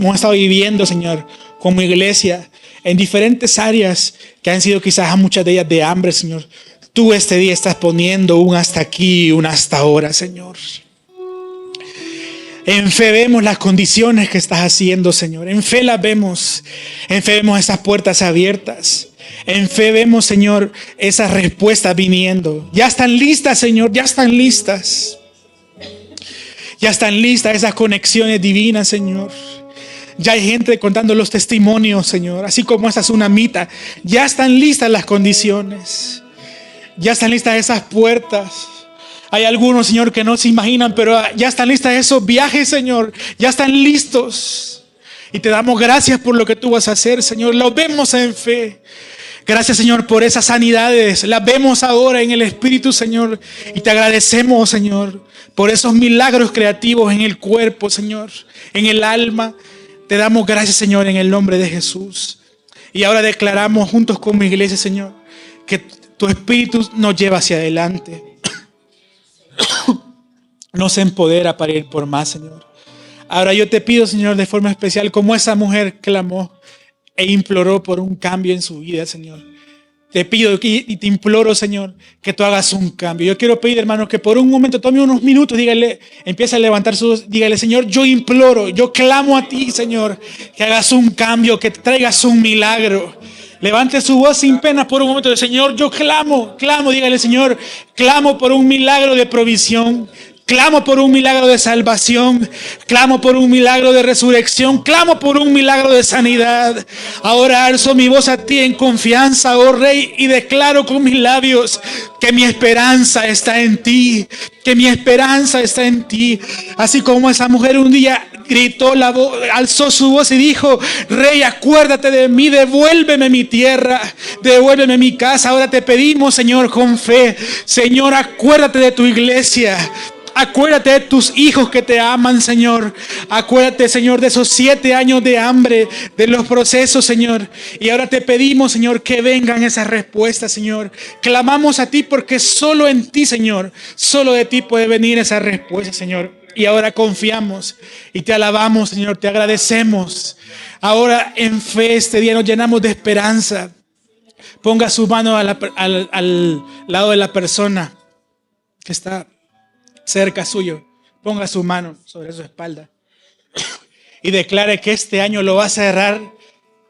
Señor, como iglesia, en diferentes áreas que han sido quizás muchas de ellas de hambre, Señor. Tú este día estás poniendo un hasta aquí, un hasta ahora, Señor. En fe vemos las condiciones que estás haciendo, Señor. En fe las vemos. En fe vemos esas puertas abiertas. En fe vemos, Señor, esas respuestas viniendo. Ya están listas, Señor. Ya están listas. Ya están listas esas conexiones divinas, Señor. Ya hay gente contando los testimonios, Señor. Así como esa tsunamita. Ya están listas las condiciones. Ya están listas esas puertas. Hay algunos, Señor, que no se imaginan, pero ya están listos esos viajes, Señor. Ya están listos. Y te damos gracias por lo que tú vas a hacer, Señor. Lo vemos en fe. Gracias, Señor, por esas sanidades. Las vemos ahora en el Espíritu, Señor. Y te agradecemos, Señor, por esos milagros creativos en el cuerpo, Señor, en el alma. Te damos gracias, Señor, en el nombre de Jesús. Y ahora declaramos juntos como iglesia, Señor, que tu Espíritu nos lleva hacia adelante. Nos empodera para ir por más, Señor. Ahora yo te pido, Señor, de forma especial, como esa mujer clamó e imploró por un cambio en su vida, Señor. Te pido y te imploro, Señor, que tú hagas un cambio. Yo quiero pedir, hermano, que por un momento, tome unos minutos, dígale, empieza a levantar sus, dígale, Señor, yo imploro, yo clamo a ti, Señor, que hagas un cambio, que traigas un milagro. Levante su voz sin pena por un momento. Señor, yo clamo, dígale, Señor, clamo por un milagro de provisión. Clamo por un milagro de salvación. Clamo por un milagro de resurrección. Clamo por un milagro de sanidad. Ahora alzo mi voz a ti en confianza, oh Rey, y declaro con mis labios que mi esperanza está en ti. Que mi esperanza está en ti. Así como esa mujer un día gritó la voz, alzó su voz y dijo, Rey, acuérdate de mí, devuélveme mi tierra, devuélveme mi casa. Ahora te pedimos, Señor, con fe, Señor, acuérdate de tu iglesia. Acuérdate de tus hijos que te aman, Señor. Acuérdate, Señor, de esos 7 años de hambre, de los procesos, Señor. Y ahora te pedimos, Señor, que vengan esas respuestas, Señor. Clamamos a ti porque solo en ti, Señor, solo de ti puede venir esa respuesta, Señor. Y ahora confiamos y te alabamos, Señor, te agradecemos. Ahora en fe este día nos llenamos de esperanza. Ponga su mano al lado de la persona que está cerca suyo. Ponga su mano sobre su espalda y declare que este año lo va a cerrar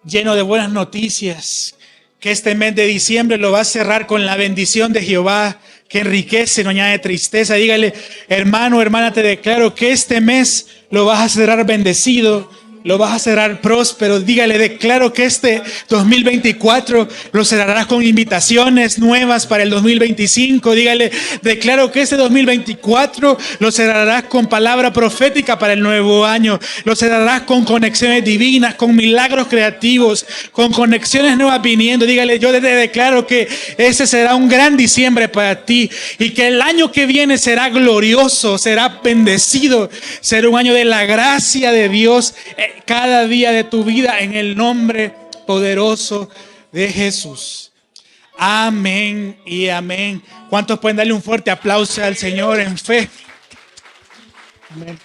lleno de buenas noticias. Que este mes de diciembre lo va a cerrar con la bendición de Jehová, que enriquece, no añade tristeza. Dígale, hermano, hermana, te declaro que este mes lo vas a cerrar bendecido, lo vas a cerrar próspero. Dígale, declaro que este 2024 lo cerrarás con invitaciones nuevas para el 2025. Dígale, declaro que este 2024 lo cerrarás con palabra profética para el nuevo año. Lo cerrarás con conexiones divinas, con milagros creativos, con conexiones nuevas viniendo. Dígale, yo te declaro que ese será un gran diciembre para ti y que el año que viene será glorioso, será bendecido, será un año de la gracia de Dios cada día de tu vida en el nombre poderoso de Jesús. Amén y amén. ¿Cuántos pueden darle un fuerte aplauso al Señor en fe? Amén.